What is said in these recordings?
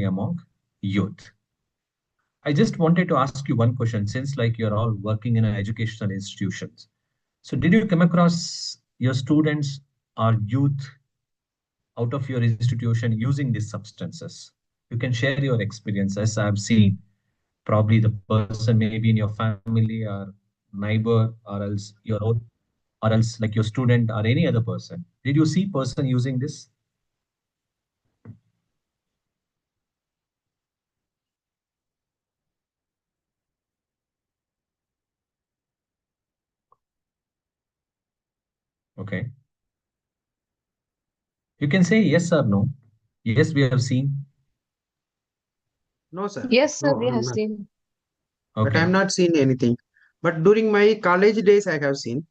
among youth. I just wanted to ask you one question since like you're all working in educational institutions. So did you come across your students or youth out of your institution using these substances? You can share your experiences. I've seen probably the person maybe in your family or neighbor or else your own or else like your student or any other person. Did you see person using this? Okay. You can say yes or no. Yes, we have seen. No, sir. Yes, sir, No, we I'm have not. seen. But I'm Okay. not seen anything. But during my college days, I have seen.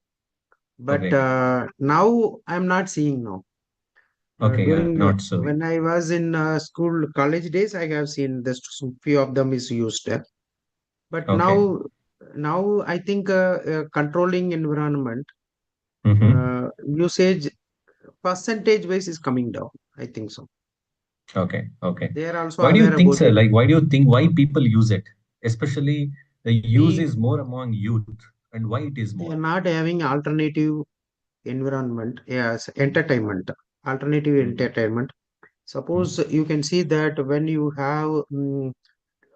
But Okay. now I'm not seeing now. Okay. You're During not so. when I was in school, college days, I have seen this few of them is used. But Okay. now I think controlling environment Mm-hmm. usage percentage wise is coming down. I think so. Okay. Okay. They are also Why do you aware think, about sir? it. Like, why do you think why people use it? Especially the use They is more among youth, and why it is they more? are not having alternative environment. Yes, entertainment, alternative Mm-hmm. entertainment. Suppose you can see that when you have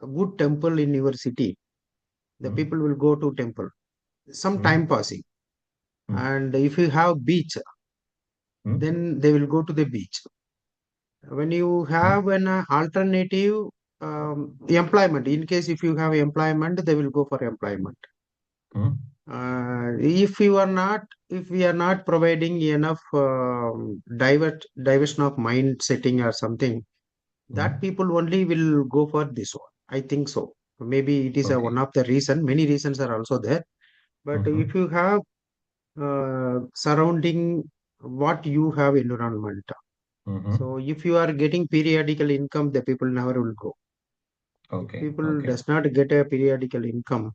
a good temple in your city, the Mm-hmm. people will go to temple. Some Mm-hmm. time passing, and if you have beach, then they will go to the beach. When you have an alternative employment, in case if you have employment, they will go for employment. Mm-hmm. If you are not, if we are not providing enough diversion of mind setting or something, that Mm-hmm. people only will go for this one. I think so. Maybe it is Okay. one of the reason. Many reasons are also there. But Mm-hmm. if you have surrounding what you have environment, Mm-hmm. so if you are getting periodical income, the people never will go. If Okay. people Okay. does not get a periodical income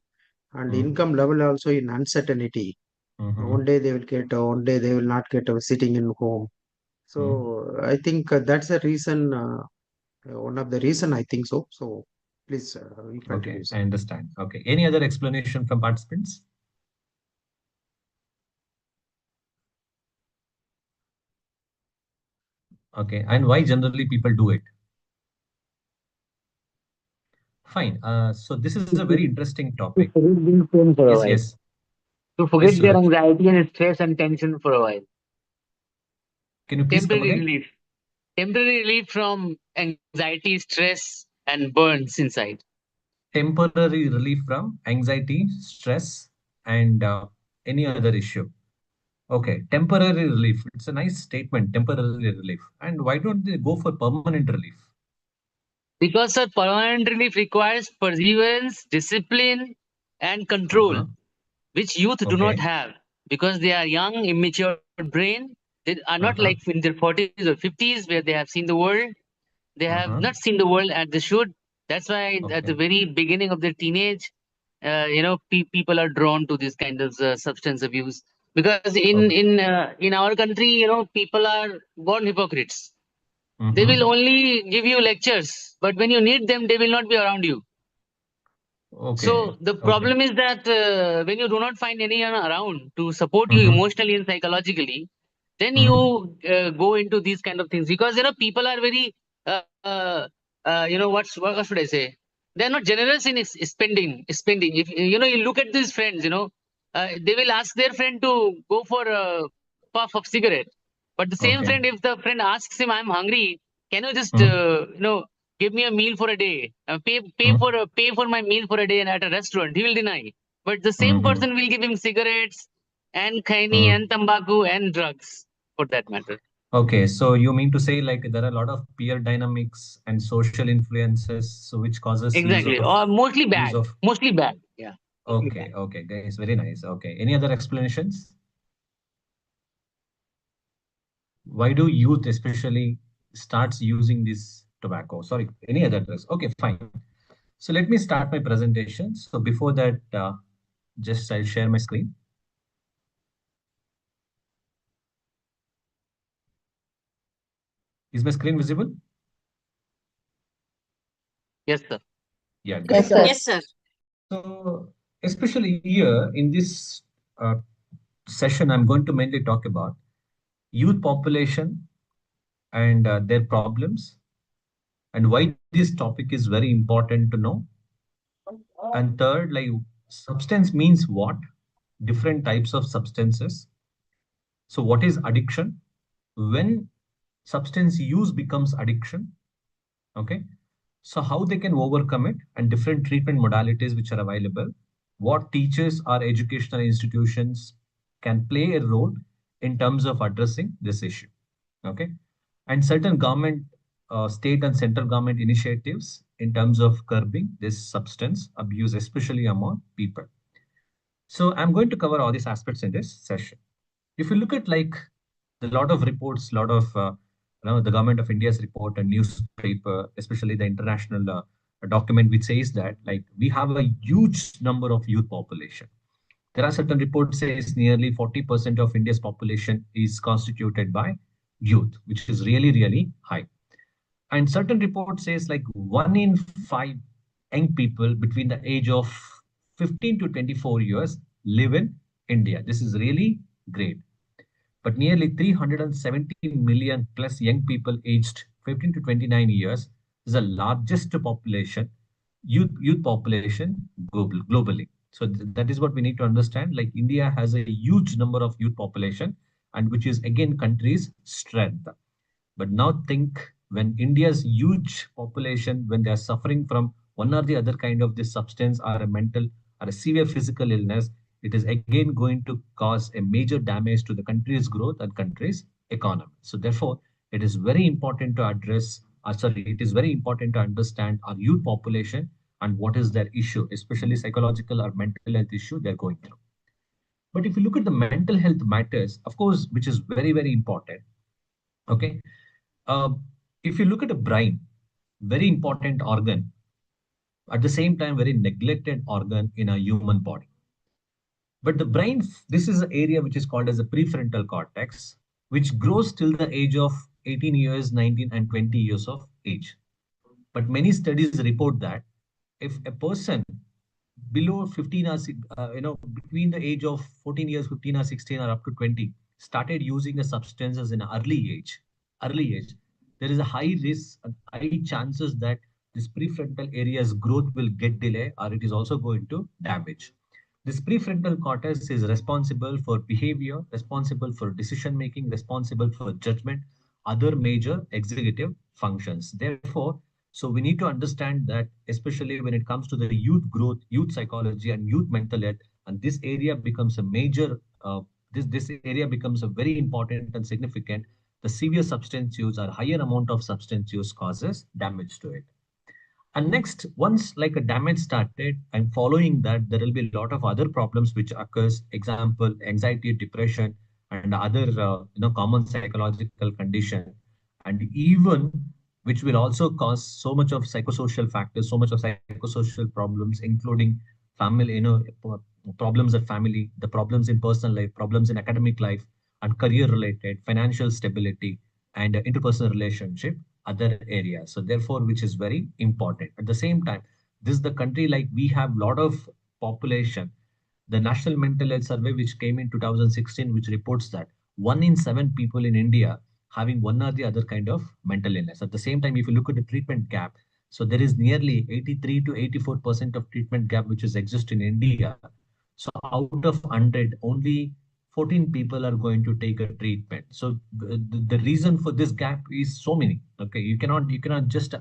and Mm-hmm. income level also in uncertainty, Mm-hmm. one day they will get, one day they will not get sitting in home. So I think that's the reason, one of the reason I think so. So please, you Okay. continue, sir. I understand. Okay. Any other explanation from participants? Okay. And why generally people do it? Fine. So this is a very interesting To topic. forget their pain for a Yes. while. Yes. To Yes, forget their Suraj. anxiety and stress and tension for a while. Can you please come Temporary again? relief. Temporary relief from anxiety, stress, and burns inside. Temporary relief from anxiety, stress, and any other issue. Okay, temporary relief. It's a nice statement, temporary relief. And why don't they go for permanent relief? Because sir, permanent relief requires perseverance, discipline, and control, Uh-huh. which youth do not Okay. have because they are young, immature brain. They are not like Uh-huh. in their 40s or 50s where they have seen the world. They have Uh-huh. not seen the world as they should. That's why at the Okay. very beginning of their teenage, people are drawn to this kind of substance abuse. Because Okay. in our country, people are born hypocrites. They will Mm-hmm. only give you lectures, but when you need them, they will not be around you. Okay. So the Okay. problem is that when you do not find anyone around to support you Mm-hmm. emotionally and psychologically, then Mm-hmm. you go into these kind of things because people are very what should I say? They're not generous in spending. If you look at these friends, they will ask their friend to go for a puff of cigarette, but the same friend, Okay. if the friend asks him, "I'm hungry, can you just Mm-hmm. give me a meal for a day, pay for my meal for a day and at a restaurant," he will deny. But the same Mm-hmm. person will give him cigarettes and khaini Mm. and tambaku and drugs for that matter. Okay. So you mean to say like there are a lot of peer dynamics and social influences, so which causes Exactly, or use of mostly bad. Yeah, mostly bad. okay, okay, guys, very nice. Okay. Any other explanations? Why do youth especially starts using this tobacco? Sorry, any other drugs? Okay, fine. So let me start my presentation. So before that, just I'll share my screen. Is my screen visible? Yes, sir. Yeah, Yes, great. sir. Yes, sir. So, especially here in this session, I'm going to mainly talk about youth population and their problems, and why this topic is very important to know. And third, like substance means what? Different types of substances. So, what is addiction? When substance use becomes addiction, okay? So, how they can overcome it, and different treatment modalities which are available. What teachers or educational institutions can play a role in terms of addressing this issue, okay? And certain government, state and central government initiatives in terms of curbing this substance abuse, especially among people. So I'm going to cover all these aspects in this session. If you look at like the lot of reports, lot of the government of India's report and newspaper, especially the international document, which says that like we have a huge number of youth population. There are certain reports says nearly 40% of India's population is constituted by youth, which is really, really high. And certain report says like 1 in 5 young people between the age of 15 to 24 years live in India. This is really great. But nearly 370 million plus young people aged 15 to 29 years is the largest population, youth population globally. So that is what we need to understand. Like India has a huge number of youth population, and which is again country's strength. But now think when India's huge population, when they are suffering from one or the other kind of this substance or a mental or a severe physical illness, it is again going to cause a major damage to the country's growth and country's economy. So therefore, it is very important to address, it is very important to understand our youth population and what is their issue, especially psychological or mental health issue they're going through. But if you look at the mental health matters, of course, which is very, very important. Okay. Uh, if you look at the brain, very important organ, at the same time, very neglected organ in a human body. But the brain, this is an area which is called as the prefrontal cortex, which grows till the age of 18 years, 19 and 20 years of age. But many studies report that if a person below 15 or between the age of 14 years, 15 or 16 or up to 20 started using the substances in an early age, there is a high risk and high chances that this prefrontal area's growth will get delay, or it is also going to damage. This prefrontal cortex is responsible for behavior, responsible for decision making, responsible for judgment, other major executive functions. Therefore, so we need to understand that, especially when it comes to the youth growth, youth psychology, and youth mental health, and this area becomes a major, this area becomes a very important and significant. The severe substance use or higher amount of substance use causes damage to it. And next, once like a damage started, and following that, there will be a lot of other problems which occurs. Example, anxiety, depression, and other common psychological condition, and even which will also cause so much of psychosocial factors, so much of psychosocial problems, including family, problems at family, the problems in personal life, problems in academic life, and career related, financial stability, and interpersonal relationship, other areas. So therefore, which is very important. At the same time, this is the country like we have lot of population. The National Mental Health Survey, which came in 2016, which reports that 1 in 7 people in India having one or the other kind of mental illness. At the same time, if you look at the treatment gap, so there is nearly 83 to 84% of treatment gap which is exist in India. So out of 100, only 14 people are going to take a treatment. So the reason for this gap is so many. Okay, you cannot just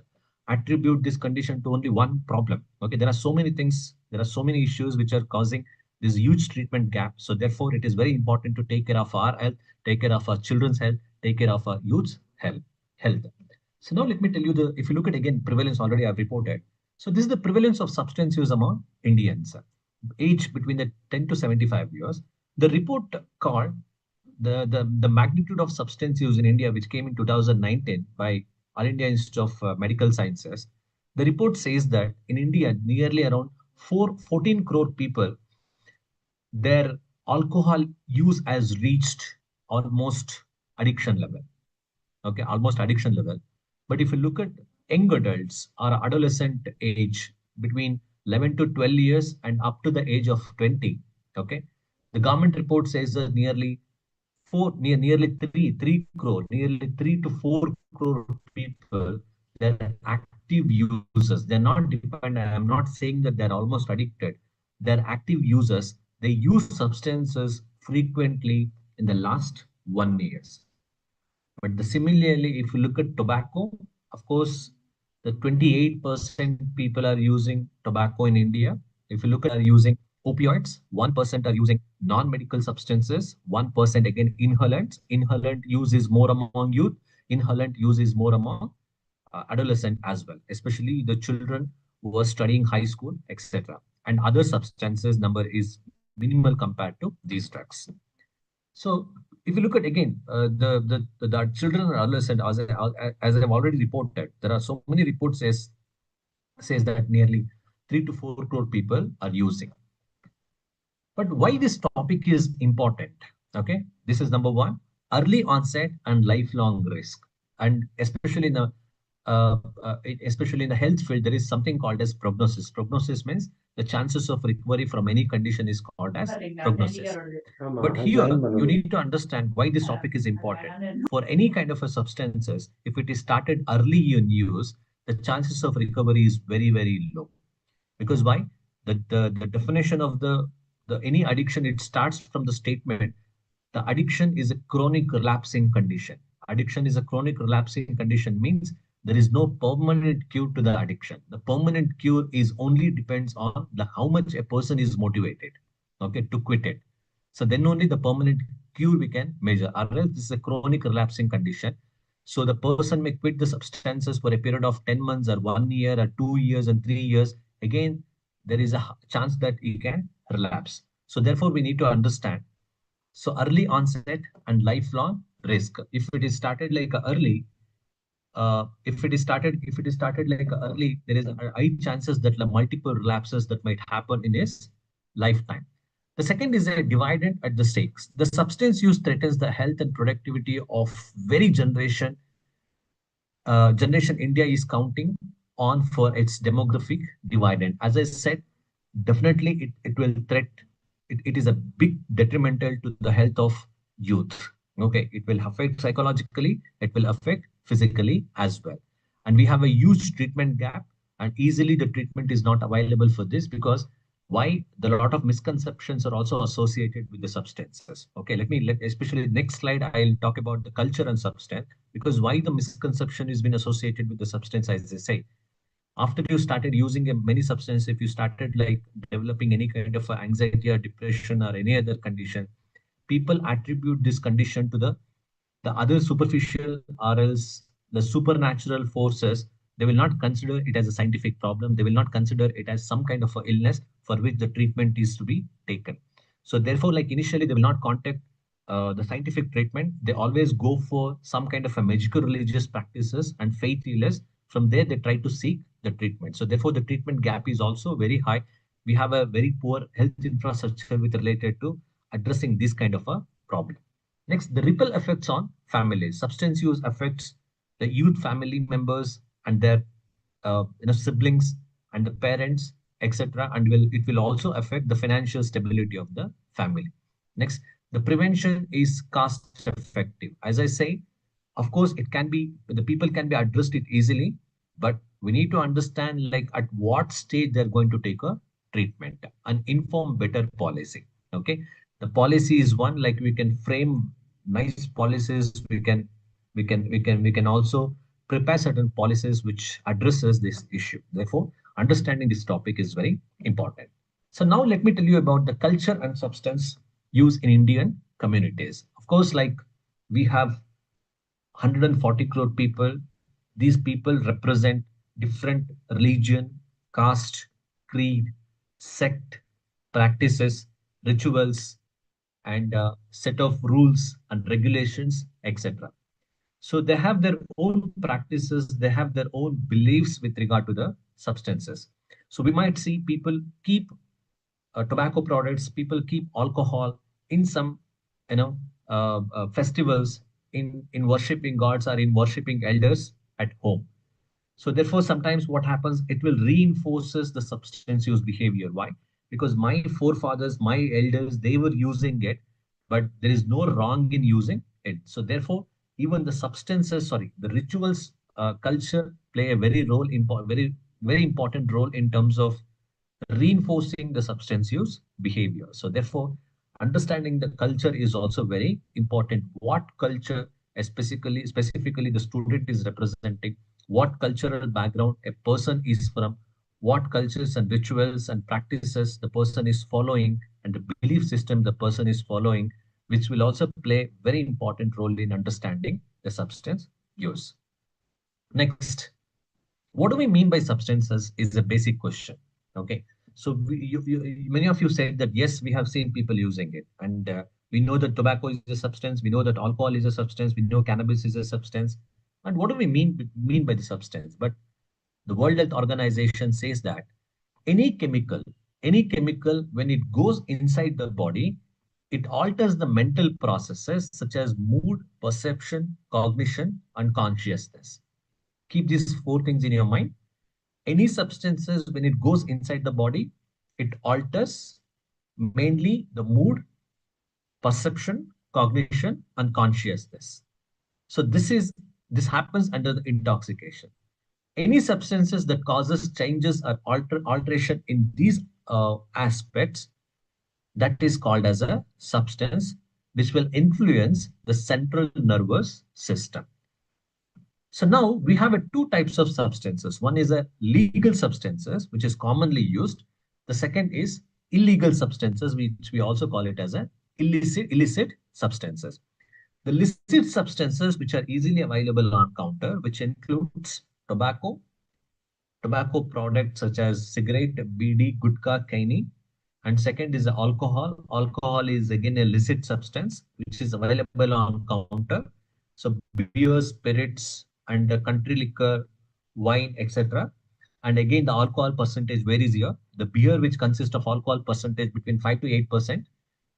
attribute this condition to only one problem. Okay, there are so many things, there are so many issues which are causing this huge treatment gap. So therefore, it is very important to take care of our health, take care of our children's health, take care of our youth's health. So now let me tell you if you look at again prevalence, already I've reported. So this is the prevalence of substance use among Indians, age between the 10 to 75 years. The report called the magnitude of substance use in India, which came in 2019 by All India Institute of Medical Sciences. The report says that in India, nearly around 14 crore people, their alcohol use has reached almost addiction level. Okay, almost addiction level. But if you look at young adults or adolescent age between 11 to 12 years and up to the age of 20. Okay, the government report says that nearly 3 crore, nearly 3 to 4 crore people, they're active users. They're not dependent. I'm not saying that they're almost addicted. They're active users. They use substances frequently in the last 1 years. But similarly, if you look at tobacco, of course, the 28% people are using tobacco in India. If you look at are using opioids, 1% are using non-medical substances, 1% again inhalants. Inhalant use is more among youth. Inhalant use is more among adolescent as well, especially the children who are studying high school, etc. And other substances number is minimal compared to these drugs. So if you look at again the children and adolescent, as I've already reported, there are so many reports says that nearly 3 to 4 crore people are using. But why this topic is important? Okay, this is number one: early onset and lifelong risk, and especially in the health field, there is something called as prognosis. Prognosis means the chances of recovery from any condition is called as prognosis. But here you need to understand why this topic is important. For any kind of a substances, if it is started early in use, the chances of recovery is very, very low. Because why? The definition of the any addiction, it starts from the statement: the addiction is a chronic relapsing condition. Addiction is a chronic relapsing condition means there is no permanent cure to the addiction. The permanent cure is only depends on the how much a person is motivated, okay, to quit it. So then only the permanent cure we can measure. Otherwise, this is a chronic relapsing condition. So the person may quit the substances for a period of 10 months or 1 year or 2 years and 3 years. Again, there is a chance that he can relapse. So therefore, we need to understand. So early onset and lifelong risk. If it is started like early, if it is started like early, there is a high chances that the multiple relapses that might happen in his lifetime. The second is a dividend at the stakes. The substance use threatens the health and productivity of very generation India is counting on for its demographic dividend. As I said, definitely it will threat, it is a big detrimental to the health of youth. Okay, it will affect psychologically, it will affect physically as well. And we have a huge treatment gap, and easily the treatment is not available for this because why? The lot of misconceptions are also associated with the substances. Okay, especially next slide, I'll talk about the culture and substance, because why the misconception has been associated with the substance, as they say. After you started using many substances, if you started like developing any kind of anxiety or depression or any other condition, people attribute this condition to the other superficial or else the supernatural forces. They will not consider it as a scientific problem. They will not consider it as some kind of a illness for which the treatment is to be taken. So therefore, like initially, they will not contact the scientific treatment. They always go for some kind of a magical religious practices and faith healers. From there, they try to seek the treatment. So therefore, the treatment gap is also very high. We have a very poor health infrastructure with related to addressing this kind of a problem. Next, the ripple effects on families. Substance use affects the youth family members and their siblings and the parents, etc. And it will also affect the financial stability of the family. Next, the prevention is cost effective. As I say, of course, the people can be addressed it easily, but we need to understand like at what stage they're going to take a treatment and inform better policy. Okay, the policy is one, like we can frame nice policies. We can also prepare certain policies which addresses this issue. Therefore, understanding this topic is very important. So now let me tell you about the culture and substance use in Indian communities. Of course, like we have 140 crore people. These people represent different religion, caste, creed, sect, practices, rituals, and set of rules and regulations, etc. So they have their own practices, they have their own beliefs with regard to the substances. So we might see people keep tobacco products, people keep alcohol in some, festivals, in worshiping gods or in worshiping elders at home. So therefore, sometimes what happens, it will reinforces the substance use behavior. Why? Because my forefathers, my elders, they were using it, but there is no wrong in using it. So therefore, even the substances, sorry, the rituals, culture play a very important role in terms of reinforcing the substance use behavior. So therefore, understanding the culture is also very important. What culture, specifically the student is representing, what cultural background a person is from, what cultures and rituals and practices the person is following, and the belief system the person is following, which will also play very important role in understanding the substance use. Next, what do we mean by substances is a basic question. Okay, so many of you said that yes, we have seen people using it, and we know that tobacco is a substance, we know that alcohol is a substance, we know cannabis is a substance. And what do we mean by the substance? But the World Health Organization says that any chemical any chemical, when it goes inside the body, it alters the mental processes such as mood, perception, cognition, and consciousness. Keep these four things in your mind. Any substances, when it goes inside the body, it alters mainly the mood, perception, cognition, and consciousness. So this happens under the intoxication. Any substances that causes changes or alteration in these aspects, that is called as a substance, which will influence the central nervous system. So now we have two types of substances. One is a legal substances, which is commonly used. The second is illegal substances, which we also call it as a illicit substances. The licit substances, which are easily available on counter, which includes tobacco products such as cigarette, BD, gutka, kaini. And second is alcohol. Alcohol is again a licit substance, which is available on counter. So beer, spirits, and country liquor, wine, etc. And again, the alcohol percentage varies here. The beer, which consists of alcohol percentage between 5 to 8%,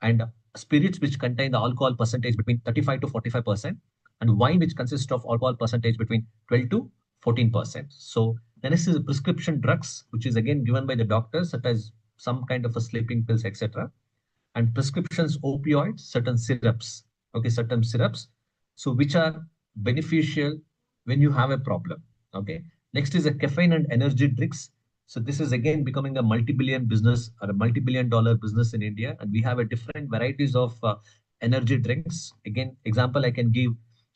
and spirits, which contain the alcohol percentage between 35 to 45%, and wine, which consists of alcohol percentage between 12 to 14%. So the next is prescription drugs, which is again given by the doctors, such as some kind of a sleeping pills, etc. And prescriptions, opioids, certain syrups, okay, certain syrups, so which are beneficial when you have a problem. Okay. Next is a caffeine and energy drinks. So this is again becoming a multi-billion business or a multi-billion dollar business in India, and we have a different varieties of energy drinks. Again, example I can give: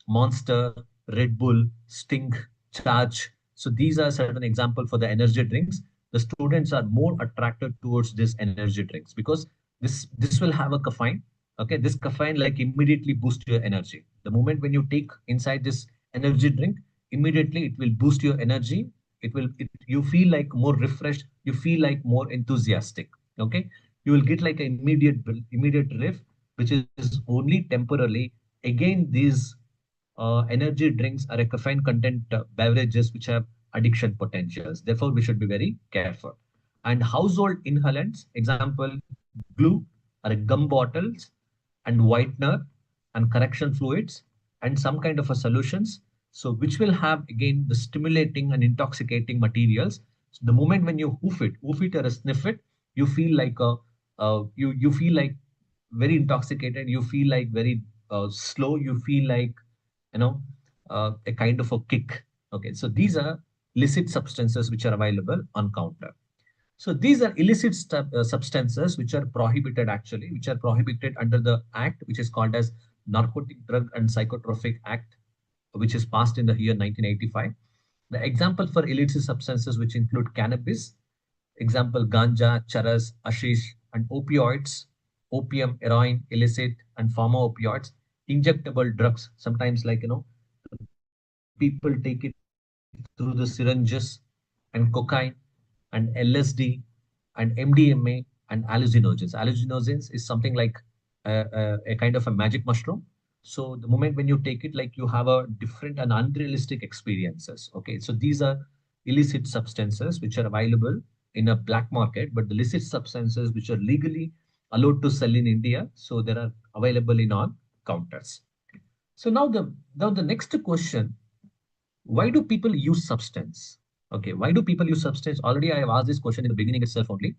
Monster, Red Bull, Sting, Charge. So these are certain example for the energy drinks. The students are more attracted towards this energy drinks because this will have a caffeine. Okay, this caffeine like immediately boost your energy. The moment when you take inside this energy drink, immediately it will boost your energy. You feel like more refreshed, you feel like more enthusiastic. Okay, you will get like an immediate relief, which is only temporarily. Again, these energy drinks are a caffeine content beverages which have addiction potentials. Therefore, we should be very careful. And household inhalants, example, glue or gum bottles, and whitener and correction fluids, and some kind of a solutions. So which will have again the stimulating and intoxicating materials. So the moment when you hoof it or sniff it, you feel like you feel like very intoxicated. You feel like very slow. You feel like you know a kind of a kick. Okay, so these are illicit substances which are available on counter. So these are illicit substances which are prohibited actually, which are prohibited under the act, which is called as Narcotic Drug and Psychotropic Act, which is passed in the year 1985. The example for illicit substances which include cannabis, example ganja, charas, ashish, and opioids, opium, heroin, illicit, and pharma opioids, injectable drugs. Sometimes like people take it through the syringes, and cocaine, and LSD, and MDMA, and hallucinogens. Hallucinogens is something like a kind of a magic mushroom. So the moment when you take it, like you have a different and unrealistic experiences. Okay, so these are illicit substances which are available in a black market, but the licit substances which are legally allowed to sell in India, so they are available in all counters. So now the next question Why do people use substance? Okay, why do people use substance? Already I have asked this question in the beginning itself only.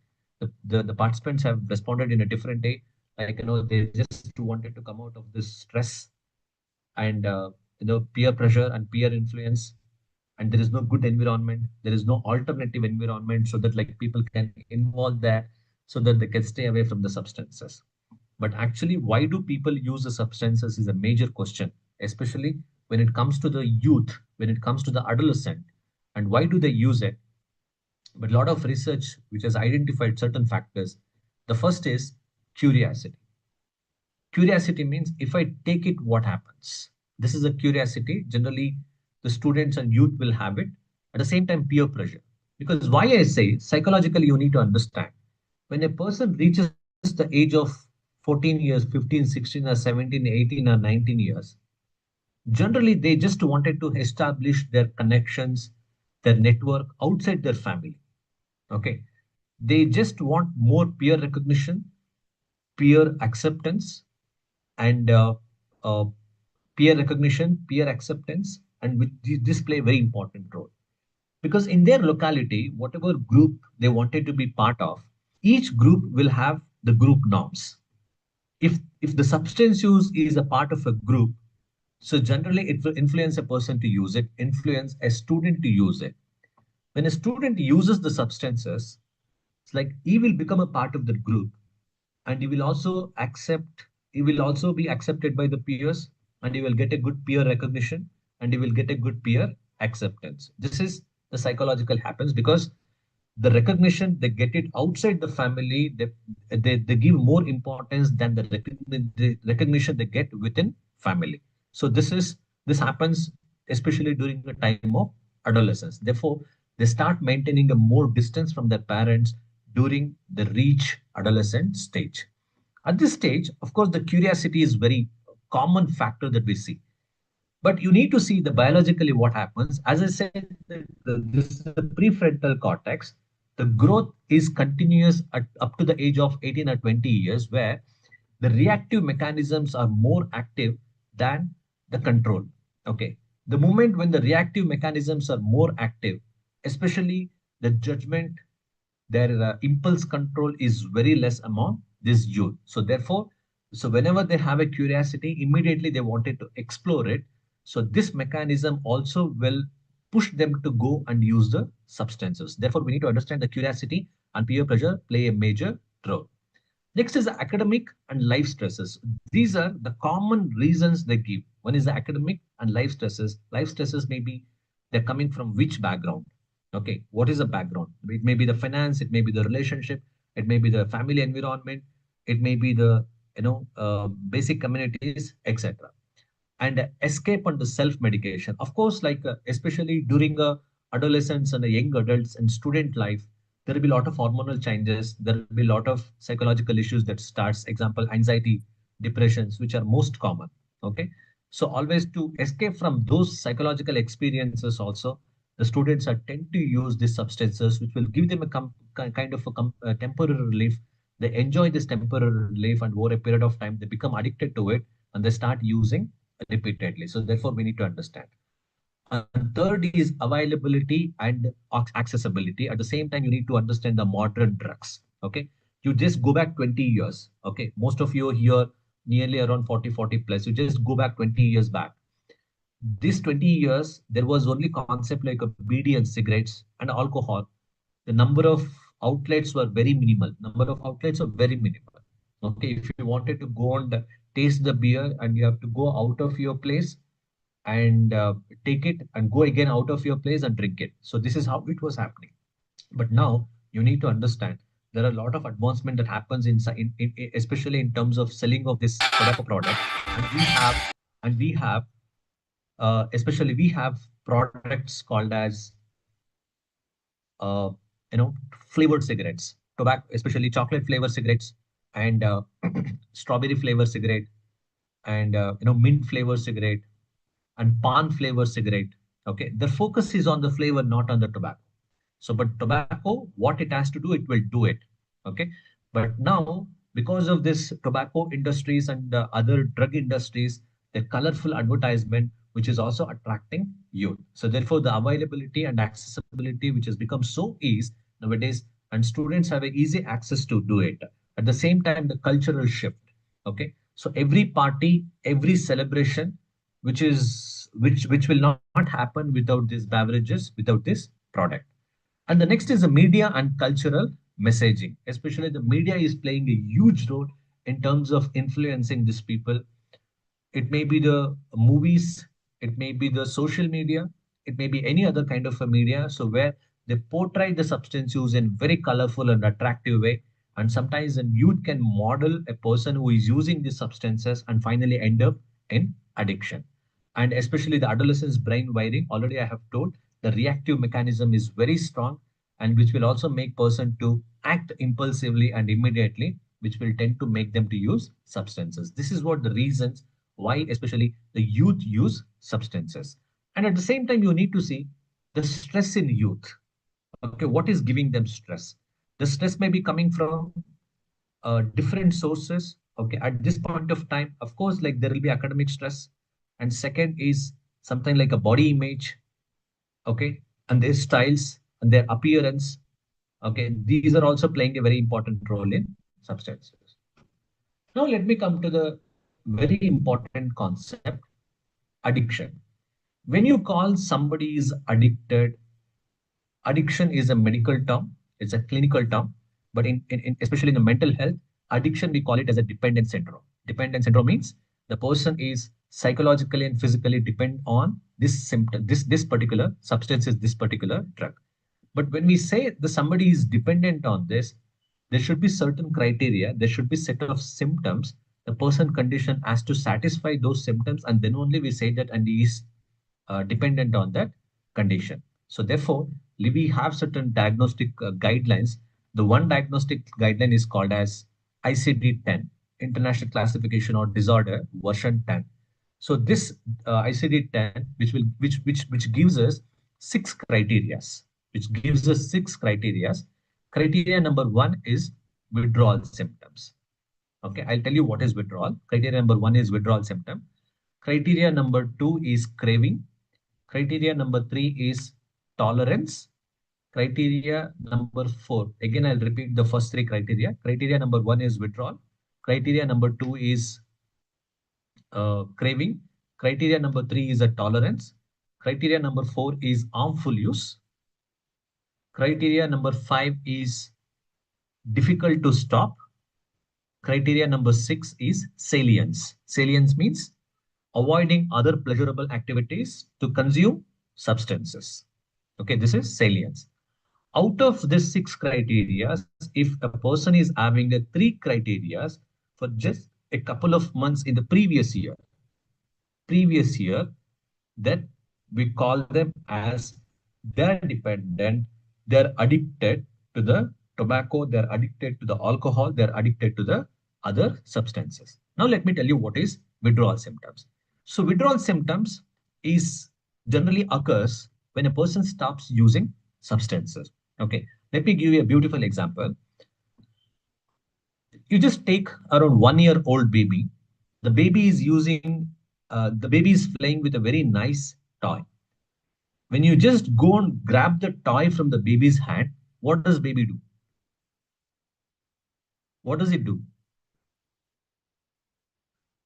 The participants have responded in a different way. Like, they just wanted to come out of this stress and, peer pressure and peer influence. And there is no good environment. There is no alternative environment so that like people can involve there so that they can stay away from the substances. But actually, why do people use the substances is a major question, especially when it comes to the youth, when it comes to the adolescent, and why do they use it? But a lot of research which has identified certain factors. The first is curiosity. Curiosity means if I take it, what happens? This is a curiosity. Generally, the students and youth will have it. At the same time, peer pressure. Because why I say psychologically, you need to understand when a person reaches the age of 14 years, 15, 16, or 17, 18, or 19 years, generally they just wanted to establish their connections, their network outside their family. Okay. They just want more peer recognition, peer acceptance, and peer recognition, peer acceptance, and which this play a very important role. Because in their locality, whatever group they wanted to be part of, each group will have the group norms. If the substance use is a part of a group, so generally it will influence a person to use it, influence a student to use it. When a student uses the substances, it's like he will become a part of the group, and he will also be accepted by the peers, and he will get a good peer recognition, and he will get a good peer acceptance. This is the psychological happens because the recognition they get it outside the family, they give more importance than the recognition they get within family. So this happens especially during the time of adolescence. Therefore, they start maintaining a more distance from their parents during the reach adolescent stage. At this stage, of course, the curiosity is very common factor that we see. But you need to see the biologically what happens. As I said, this is the prefrontal cortex. The growth is continuous up to the age of 18 or 20 years, where the reactive mechanisms are more active than the control. Okay. The moment when the reactive mechanisms are more active, especially the judgment, their impulse control is very less among this youth. So therefore, so whenever they have a curiosity, immediately they wanted to explore it. So this mechanism also will push them to go and use the substances. Therefore, we need to understand the curiosity and peer pressure play a major role. Next is the academic and life stresses. These are the common reasons they give. One is the academic and life stresses. Life stresses may be they're coming from which background. Okay, what is the background? It may be the finance, it may be the relationship, it may be the family environment, it may be the basic communities, etc. And escape and the self-medication. Of course, like especially during adolescence and young adults and student life, there will be a lot of hormonal changes. There will be a lot of psychological issues that starts. Example, anxiety, depressions, which are most common. Okay, so always to escape from those psychological experiences, also the students are tend to use these substances, which will give them a kind of a temporary relief. They enjoy this temporary relief, and over a period of time, they become addicted to it, and they start using repeatedly. So therefore, we need to understand. And third is availability and accessibility. At the same time, you need to understand the modern drugs. Okay. You just go back 20 years. Okay. Most of you here nearly around 40 plus. You just go back 20 years back. These 20 years, there was only concept like a BD and cigarettes and alcohol. The number of outlets were very minimal. Number of outlets are very minimal. Okay. If you wanted to go and taste the beer, and you have to go out of your place and take it and go again out of your place and drink it. So this is how it was happening. But now you need to understand there are a lot of advancement that happens especially in terms of selling of this tobacco product, and we have especially we have products called as uh, flavored cigarettes, tobacco, especially chocolate flavor cigarettes, and strawberry flavor cigarette, and mint flavor cigarette, and pan flavor cigarette. Okay, the focus is on the flavor, not on the tobacco. So, but tobacco, what it has to do, it will do it. Okay, but now because of this tobacco industries and other drug industries, the colorful advertisement, which is also attracting youth. So therefore, the availability and accessibility, which has become so easy nowadays, and students have a easy access to do it. At the same time, the cultural shift. Okay, so every party, every celebration, which will not happen without these beverages, without this product. And the next is the media and cultural messaging. Especially the media is playing a huge role in terms of influencing these people. It may be the movies, it may be the social media, it may be any other kind of a media. So where they portray the substance use in very colorful and attractive way. And sometimes the youth can model a person who is using these substances and finally end up in addiction. And especially the adolescent's brain wiring, already I have told, the reactive mechanism is very strong, and which will also make person to act impulsively and immediately, which will tend to make them to use substances. This is what the reasons why especially the youth use substances. And at the same time, you need to see the stress in youth. Okay, what is giving them stress? The stress may be coming from different sources. Okay, at this point of time, of course, like there will be academic stress, and second is something like a body image. Okay, and their styles and their appearance. Okay, these are also playing a very important role in substances. Now let me come to the very important concept, addiction. When you call somebody is addicted, addiction is a medical term, it's a clinical term, but especially in the mental health, addiction, we call it as a dependent syndrome. Dependent syndrome means the person is psychologically and physically depend on this symptom, this particular substance, is this particular drug. But when we say the somebody is dependent on this, there should be certain criteria, there should be set of symptoms. The person condition has to satisfy those symptoms, and then only we say that and he is dependent on that condition. So therefore, we have certain diagnostic guidelines. The one diagnostic guideline is called as ICD-10, International Classification or Disorder version 10. So this ICD-10, which gives us six criterias, which gives us six criterias. Criteria number one is withdrawal symptoms. Okay, I'll tell you what is withdrawal. Criteria number one is withdrawal symptom. Criteria number two is craving. Criteria number three is tolerance. Criteria number four, again, I'll repeat the first three criteria. Criteria number one is withdrawal. Criteria number two is craving. Criteria number three is a tolerance. Criteria number four is harmful use. Criteria number five is difficult to stop. Criteria number six is salience. Salience means avoiding other pleasurable activities to consume substances. Okay, this is salience. Out of these six criteria, if a person is having a three criteria for just a couple of months in the previous year, that we call them as they're dependent, they're addicted to the tobacco, they're addicted to the alcohol, they're addicted to the other substances. Now let me tell you what is withdrawal symptoms. So withdrawal symptoms is generally occurs when a person stops using substances. Okay, let me give you a beautiful example. You just take around 1 year old baby. The baby is the baby is playing with a very nice toy. When you just go and grab the toy from the baby's hand, what does baby do? What does it do?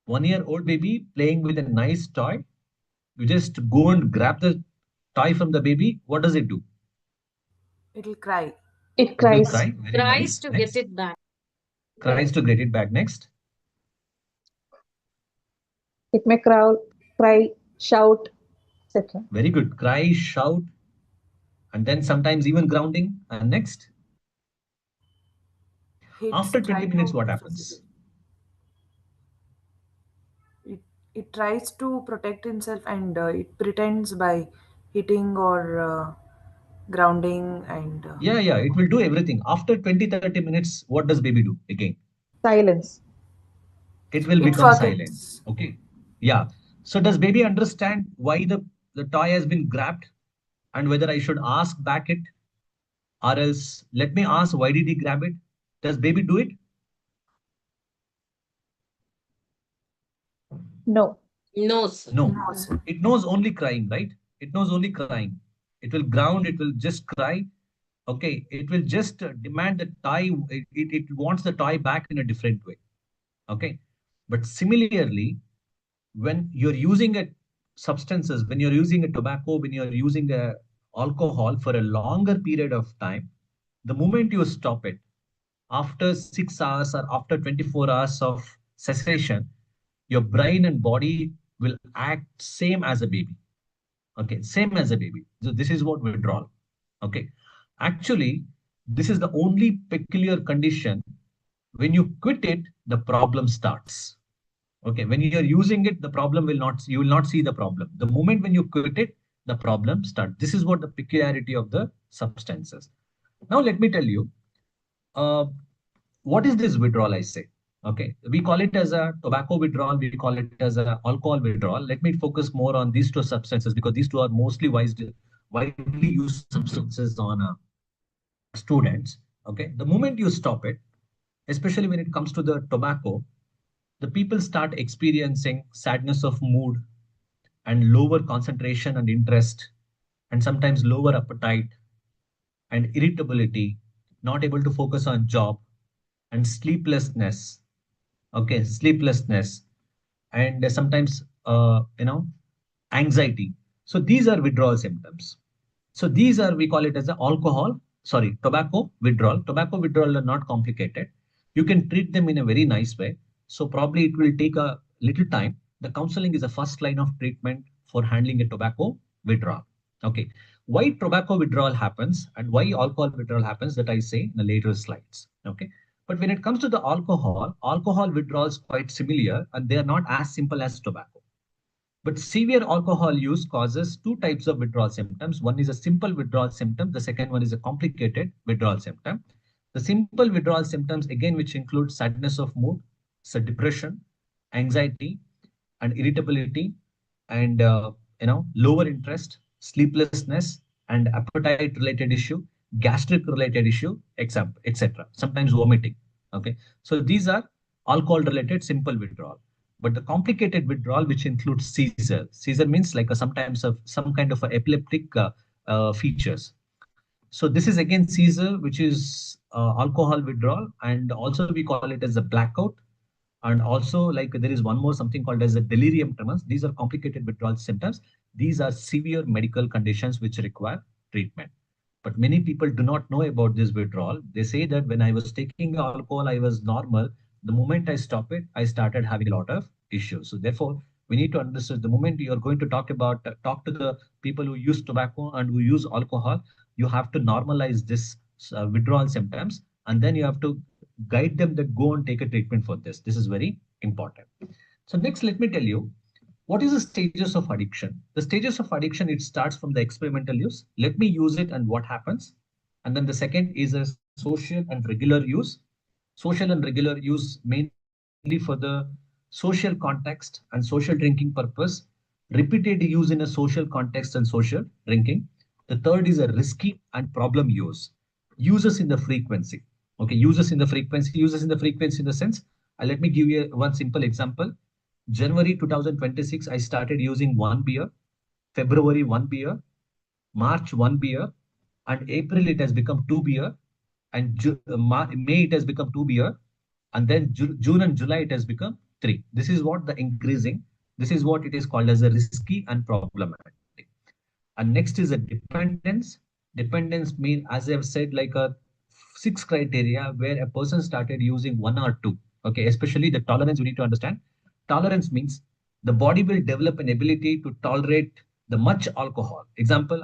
1 year old baby playing with a nice toy. You just go and grab the toy from the baby. What does it do? It'll cry. It It will cries. cry. Very Tries nice. to Next. get it back. Cries to get it back. Next. It may cry, shout, etc. Very good. Cry, shout, and then sometimes even grounding. And next. After 20 minutes, what happens? It tries to protect itself, and it pretends by hitting or grounding and Yeah, it will do everything. After 20-30 minutes, what does baby do again? Silence. It will it become forgets. silent. Okay. Yeah. So does baby understand why the toy has been grabbed and whether I should ask back it, or else let me ask why did he grab it? Does baby do it? No. No, sir. No, No, sir. it knows only crying, right? It knows only crying. It will ground, it will just cry. Okay, it will just demand the toy. It wants the toy back in a different way. Okay, but similarly, when you're using a substances, when you're using a tobacco, when you're using a alcohol for a longer period of time, the moment you stop it, after 6 hours or after 24 hours of cessation, your brain and body will act same as a baby. Okay, same as a baby. So this is what withdrawal. Okay, actually, this is the only peculiar condition. When you quit it, the problem starts. Okay, when you're using it, the problem will not, you will not see the problem. The moment when you quit it, the problem starts. This is what the peculiarity of the substances. Now, let me tell you, uh, what is this withdrawal, I say? Okay, we call it as a tobacco withdrawal, we call it as a alcohol withdrawal. Let me focus more on these two substances because these two are mostly widely used substances on students. Okay, the moment you stop it, especially when it comes to the tobacco, the people start experiencing sadness of mood and lower concentration and interest, and sometimes lower appetite and irritability, not able to focus on job, and sleeplessness. Okay, sleeplessness, and sometimes anxiety. So these are withdrawal symptoms. So these are, we call it as a tobacco withdrawal. Tobacco withdrawal are not complicated. You can treat them in a very nice way. So probably it will take a little time. The counseling is a first line of treatment for handling a tobacco withdrawal. Okay, why tobacco withdrawal happens and why alcohol withdrawal happens, that I say in the later slides. Okay, but when it comes to the alcohol withdrawals quite similar, and they are not as simple as tobacco. But severe alcohol use causes two types of withdrawal symptoms. One is a simple withdrawal symptom. The second one is a complicated withdrawal symptom. The simple withdrawal symptoms, again, which include sadness of mood, so depression, anxiety, and irritability, and lower interest, sleeplessness, and appetite related issue, gastric related issue, etc. Sometimes vomiting. Okay, so these are alcohol related simple withdrawal. But the complicated withdrawal, which includes seizure means like sometimes of some kind of a epileptic features. So this is again seizure, which is alcohol withdrawal, and also we call it as a blackout. And also, like, there is one more something called as a delirium tremens. These are complicated withdrawal symptoms. These are severe medical conditions which require treatment. But many people do not know about this withdrawal. They say that when I was taking alcohol, I was normal. The moment I stop it, I started having a lot of issues. So therefore, we need to understand the moment you are going to talk to the people who use tobacco and who use alcohol, you have to normalize this withdrawal symptoms, and then you have to guide them that go and take a treatment for this. This is very important. So next, let me tell you, what is the stages of addiction? The stages of addiction, it starts from the experimental use. Let me use it and what happens. And then the second is a social and regular use. Social and regular use mainly for the social context and social drinking purpose. Repeated use in a social context and social drinking. The third is a risky and problem use. Uses in the frequency. Okay, uses in the frequency in the sense, let me give you one simple example. January 2026, I started using one beer, February one beer, March one beer, and April it has become two beer, and May it has become two beer, and then June and July it has become three. This is what the increasing, this is what it is called as a risky and problematic. And next is a dependence. Dependence means, as I've said, like a six criteria where a person started using one or two. Okay, especially the tolerance, you need to understand. Tolerance means the body will develop an ability to tolerate the much alcohol. Example,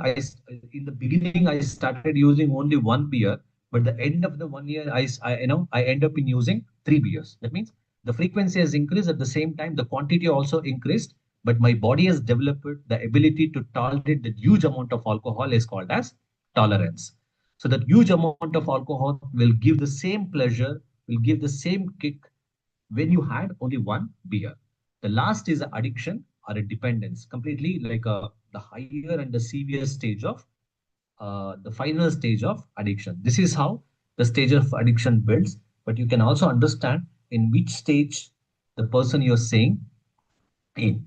in the beginning I started using only one beer, but the end of the 1 year I end up in using three beers. That means the frequency has increased, at the same time the quantity also increased, but my body has developed the ability to tolerate the huge amount of alcohol is called as tolerance. So that huge amount of alcohol will give the same pleasure, will give the same kick when you had only one beer. The last is addiction or a dependence, completely like the higher and the severe stage of the final stage of addiction. This is how the stage of addiction builds, but you can also understand in which stage the person you're saying in.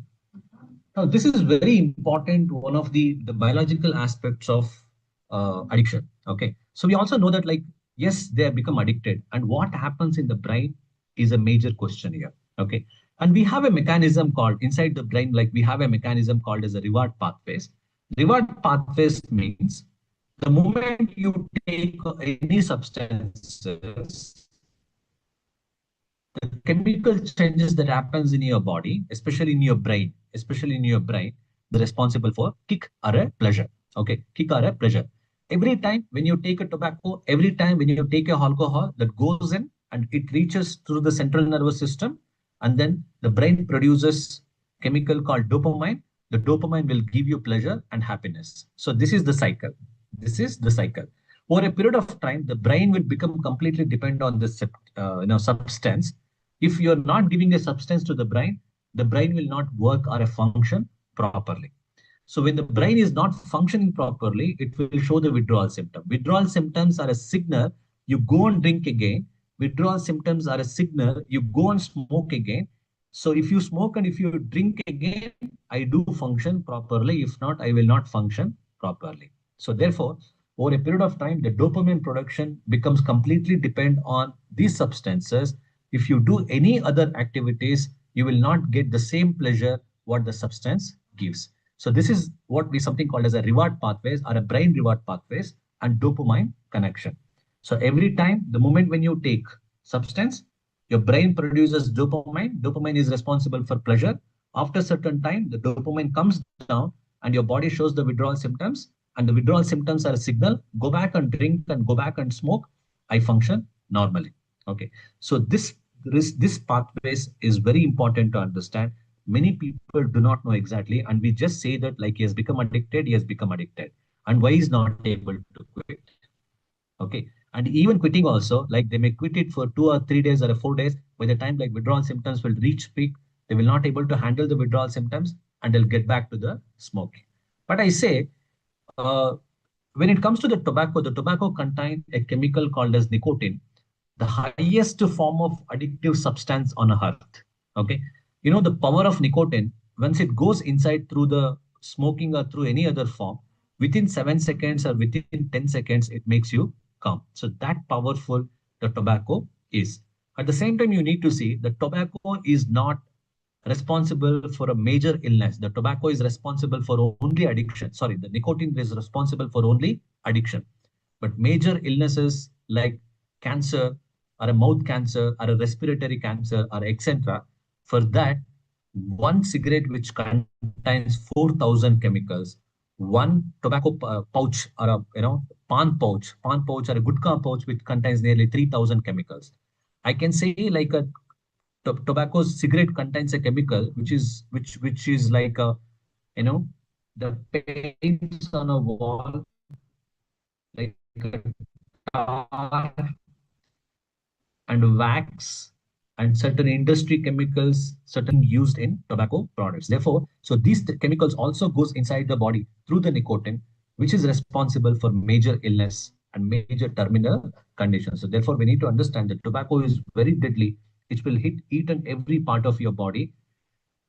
Now, this is very important, one of the biological aspects of addiction. Okay. So we also know that, like, yes, they have become addicted. And what happens in the brain is a major question here. Okay. And we have a mechanism called inside the brain, like we have a mechanism called as a reward pathways. Reward pathways means the moment you take any substances, the chemical changes that happens in your body, especially in your brain, they're responsible for kick or a pleasure. Okay, kick or a pleasure. Every time when you take a tobacco, every time when you take a alcohol, that goes in and it reaches through the central nervous system, and then the brain produces chemical called dopamine. The dopamine will give you pleasure and happiness. So this is the cycle. This is the cycle. Over a period of time, the brain will become completely dependent on this substance. If you're not giving a substance to the brain will not work or a function properly. So when the brain is not functioning properly, it will show the withdrawal symptom. Withdrawal symptoms are a signal you go and drink again. Withdrawal symptoms are a signal you go and smoke again. So if you smoke and if you drink again, I do function properly. If not, I will not function properly. So therefore, over a period of time, the dopamine production becomes completely dependent on these substances. If you do any other activities, you will not get the same pleasure what the substance gives. So this is what we something called as a reward pathways or a brain reward pathways and dopamine connection. So every time, the moment when you take substance, your brain produces dopamine. Dopamine is responsible for pleasure. After a certain time, the dopamine comes down and your body shows the withdrawal symptoms. And the withdrawal symptoms are a signal, go back and drink and go back and smoke. I function normally. Okay. So this pathways is very important to understand. Many people do not know exactly, and we just say that like he has become addicted, and why he's not able to quit. Okay. And even quitting also, like they may quit it for 2 or 3 days or 4 days. By the time like withdrawal symptoms will reach peak, they will not able to handle the withdrawal symptoms and they'll get back to the smoking. But I say, when it comes to the tobacco contains a chemical called as nicotine, the highest form of addictive substance on earth. Okay. You know, the power of nicotine, once it goes inside through the smoking or through any other form, within 7 seconds or within 10 seconds, it makes you calm. So that powerful the tobacco is. At the same time, you need to see that tobacco is not responsible for a major illness. The tobacco is responsible for only addiction. Sorry, the nicotine is responsible for only addiction. But major illnesses like cancer or a mouth cancer or a respiratory cancer or etc., for that, one cigarette which contains 4,000 chemicals, one tobacco pouch or a pan pouch or a gutka pouch which contains nearly 3,000 chemicals. I can say like a tobacco cigarette contains a chemical which is like a the paints on a wall, like a tar and wax and certain industry chemicals, certain used in tobacco products. Therefore, so these chemicals also goes inside the body through the nicotine, which is responsible for major illness and major terminal conditions. So therefore, we need to understand that tobacco is very deadly. It will hit each and every part of your body.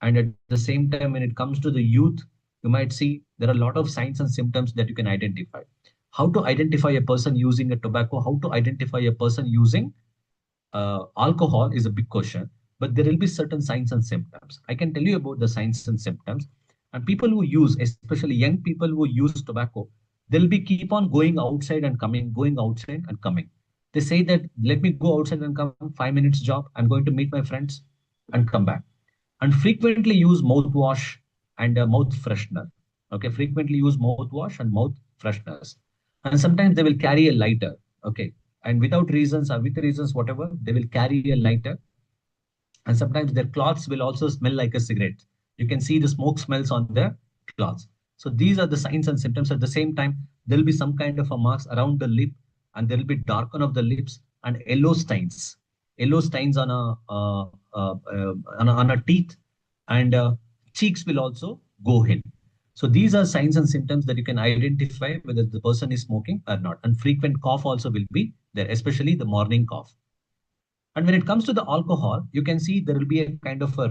And at the same time, when it comes to the youth, you might see there are a lot of signs and symptoms that you can identify. How to identify a person using a tobacco, how to identify a person using alcohol is a big question, but there will be certain signs and symptoms. I can tell you about the signs and symptoms. And people who use, especially young people who use tobacco, they'll be keep on going outside and coming, going outside and coming. They say that, let me go outside and come, 5 minutes job, I'm going to meet my friends and come back. And frequently use mouthwash and mouth freshener. Okay, frequently use mouthwash and mouth fresheners. And sometimes they will carry a lighter. Okay, and without reasons or with reasons, whatever, they will carry a lighter. And sometimes their clothes will also smell like a cigarette. You can see the smoke smells on their clothes. So these are the signs and symptoms. At the same time, there will be some kind of a marks around the lip, and there will be darken of the lips and yellow stains on a teeth, and cheeks will also go in. So these are signs and symptoms that you can identify whether the person is smoking or not. And frequent cough also will be there, especially the morning cough. And when it comes to the alcohol, you can see there will be a kind of a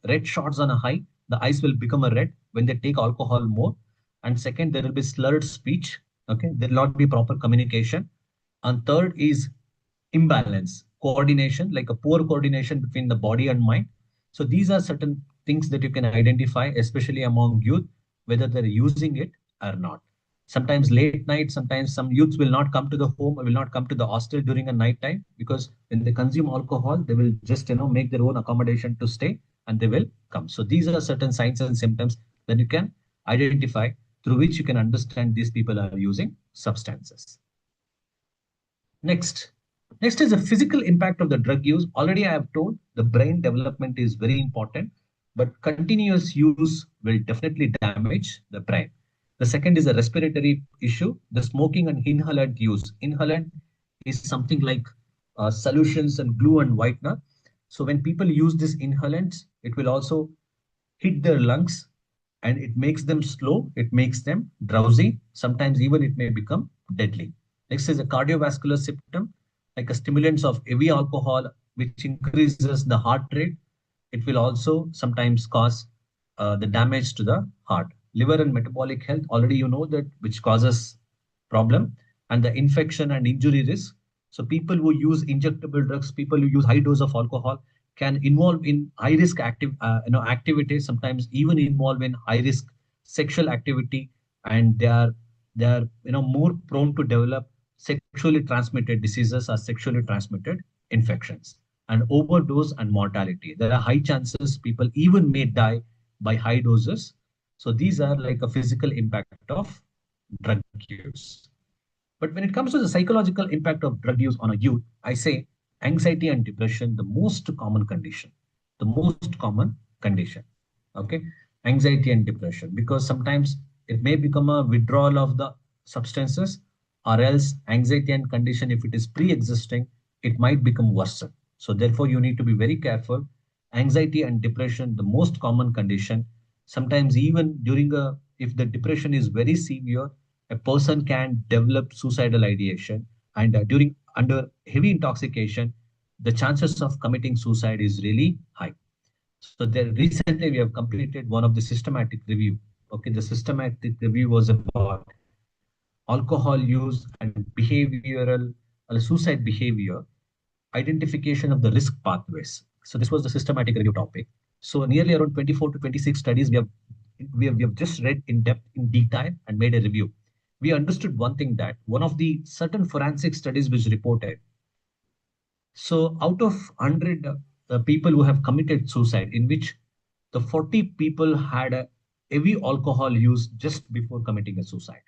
red shots on a eye, the eyes will become a red when they take alcohol more. And second, there will be slurred speech. Okay, there will not be proper communication. And third is imbalance, coordination, like a poor coordination between the body and mind. So these are certain things that you can identify, especially among youth, whether they're using it or not. Sometimes late night, sometimes some youths will not come to the home or will not come to the hostel during a night time, because when they consume alcohol, they will just make their own accommodation to stay and they will come. So these are certain signs and symptoms that you can identify, through which you can understand these people are using substances. Next. Next is the physical impact of the drug use. Already I have told the brain development is very important, but continuous use will definitely damage the brain. The second is a respiratory issue, the smoking and inhalant use. Inhalant is something like solutions and glue and whitener. So when people use this inhalants, it will also hit their lungs and it makes them slow, it makes them drowsy. Sometimes even it may become deadly. Next is a cardiovascular symptom, like a stimulants of heavy alcohol, which increases the heart rate. It will also sometimes cause the damage to the heart. Liver and metabolic health, already you know that, which causes problem, and the infection and injury risk. So people who use injectable drugs, people who use high dose of alcohol can involve in high risk activities, sometimes even involve in high risk sexual activity, and they are more prone to develop sexually transmitted diseases or sexually transmitted infections, and overdose and mortality. There are high chances people even may die by high doses. So these are like a physical impact of drug use. But when it comes to the psychological impact of drug use on a youth, I say anxiety and depression, the most common condition, the most common condition. Okay, anxiety and depression, because sometimes it may become a withdrawal of the substances, or else anxiety and condition, if it is pre-existing, it might become worse. So therefore, you need to be very careful. Anxiety and depression, the most common condition. Sometimes even during if the depression is very severe, a person can develop suicidal ideation, and during under heavy intoxication, the chances of committing suicide is really high. So there recently we have completed one of the systematic review. Okay, the systematic review was about alcohol use and behavioral suicide behavior, identification of the risk pathways. So this was the systematic review topic. So nearly around 24 to 26 studies we have just read in depth, in detail, and made a review. We understood one thing, that one of the certain forensic studies which reported, so out of 100 people who have committed suicide, in which the 40 people had a heavy alcohol use just before committing a suicide.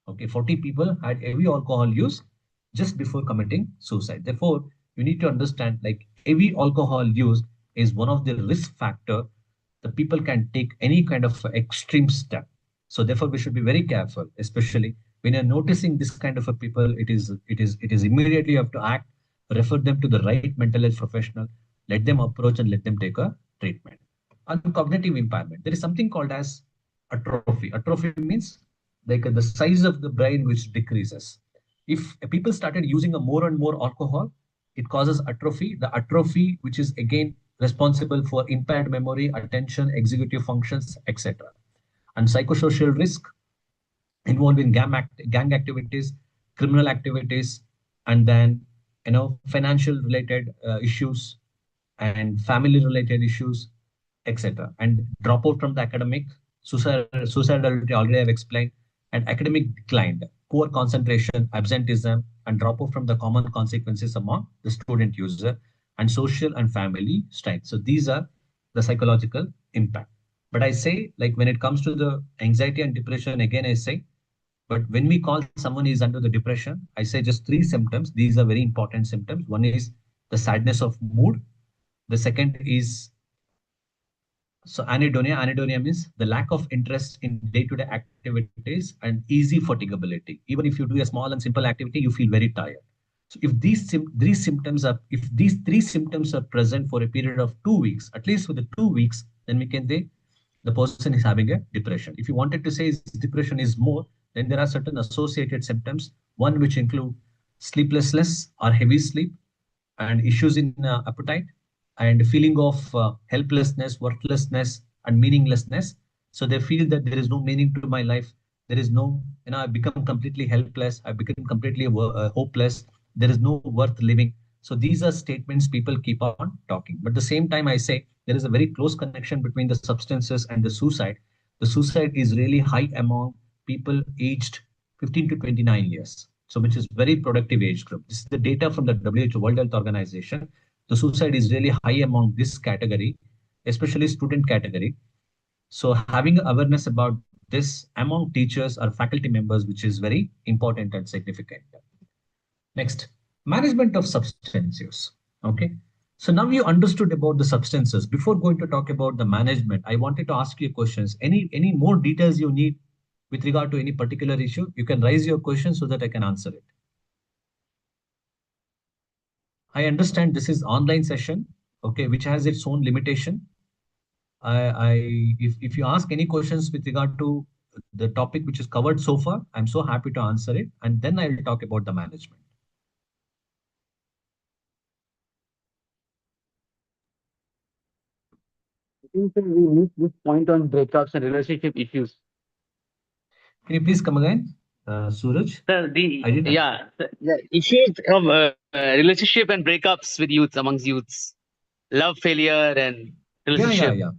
Okay, 40 people had heavy alcohol use just before committing suicide. Therefore, you need to understand, like, heavy alcohol use is one of the risk factor. The people can take any kind of extreme step. So therefore, we should be very careful, especially when you're noticing this kind of a people. It is immediately you have to act, refer them to the right mental health professional, let them approach and let them take a treatment. And cognitive impairment, there is something called as atrophy. Atrophy means like the size of the brain which decreases. If people started using a more and more alcohol, it causes atrophy. The atrophy, which is again responsible for impaired memory, attention, executive functions, etc. And psychosocial risk involving gang activities, criminal activities, and then financial related issues and family related issues, etc. And dropout from the academic, suicidality already I've explained, and academic decline, poor concentration, absenteeism, and dropout from the common consequences among the student user, and social and family strain. So these are the psychological impact. But I say, like, when it comes to the anxiety and depression, again I say, but when we call someone is under the depression, I say just three symptoms. These are very important symptoms. One is the sadness of mood. The second is anhedonia. Anhedonia means the lack of interest in day-to-day activities and easy fatigability. Even if you do a small and simple activity, you feel very tired. So if these three symptoms are present for a period of 2 weeks, at least for the 2 weeks, then we can say the person is having a depression. If you wanted to say depression is more, then there are certain associated symptoms. One which include sleeplessness or heavy sleep, and issues in appetite, and feeling of helplessness, worthlessness, and meaninglessness. So they feel that there is no meaning to my life. There is no, I become completely helpless. I become completely hopeless. There is no worth living. So these are statements people keep on talking. But at the same time, I say there is a very close connection between the substances and the suicide. The suicide is really high among people aged 15 to 29 years. So which is very productive age group. This is the data from the WHO, World Health Organization. The suicide is really high among this category, especially student category. So having awareness about this among teachers or faculty members, which is very important and significant. Next, management of substance use. Okay. So now you understood about the substances. Before going to talk about the management, I wanted to ask you questions. Any more details you need with regard to any particular issue? You can raise your question so that I can answer it. I understand this is online session, okay, which has its own limitation. If you ask any questions with regard to the topic which is covered so far, I'm so happy to answer it, and then I will talk about the management. I think we missed this point on breakups and relationship issues. Can you please come again, Suraj? Sir, I the issues of relationship and breakups with youth, amongst youths, love failure and relationship.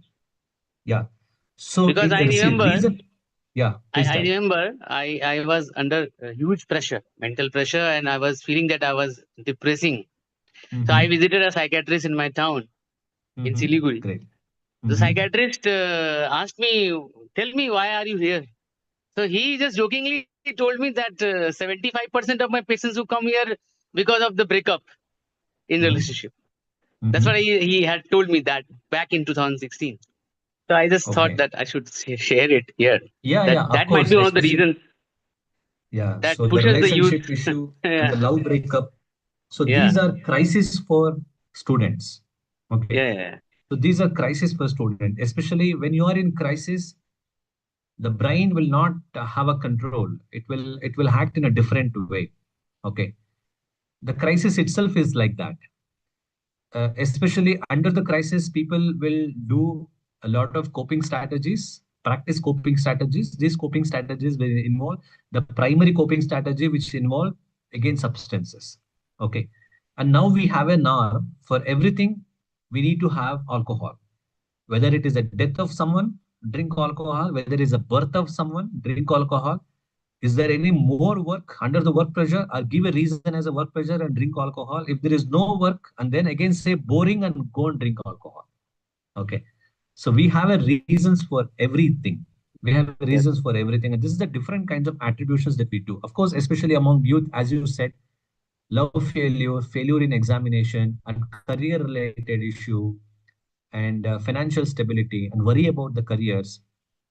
Yeah. So Because I remember, please I tell. remember I was under huge pressure, mental pressure, and I was feeling that I was depressing. So I visited a psychiatrist in my town in Siliguri. Great. The psychiatrist asked me, "Tell me, why are you here?" So he just jokingly told me that 75% of my patients who come here because of the breakup in relationship. That's what he had told me that back in 2016. So I just thought that I should share it here. That might be one of the reasons. That So the pushes the youth. relationship issue and the love breakup. So these are crises for students. Okay. So these are crises for students, especially when you are in crisis. The brain will not have a control. It will act in a different way. Okay. The crisis itself is like that. Especially under the crisis, people will do a lot of coping strategies, practice coping strategies. These coping strategies will involve the primary coping strategy, which involve again substances. Okay. And now we have an hour for everything. We need to have alcohol. Whether it is a death of someone, drink alcohol. Whether it is a birth of someone, drink alcohol. Is there any more work under the work pressure, or give a reason as a work pressure and drink alcohol? If there is no work, and then again say boring and go and drink alcohol. Okay. So we have a reasons for everything. We have reasons for everything. And this is the different kinds of attributions that we do. Of course, especially among youth, as you said, love failure, failure in examination, and career related issue, and financial stability, and worry about the careers,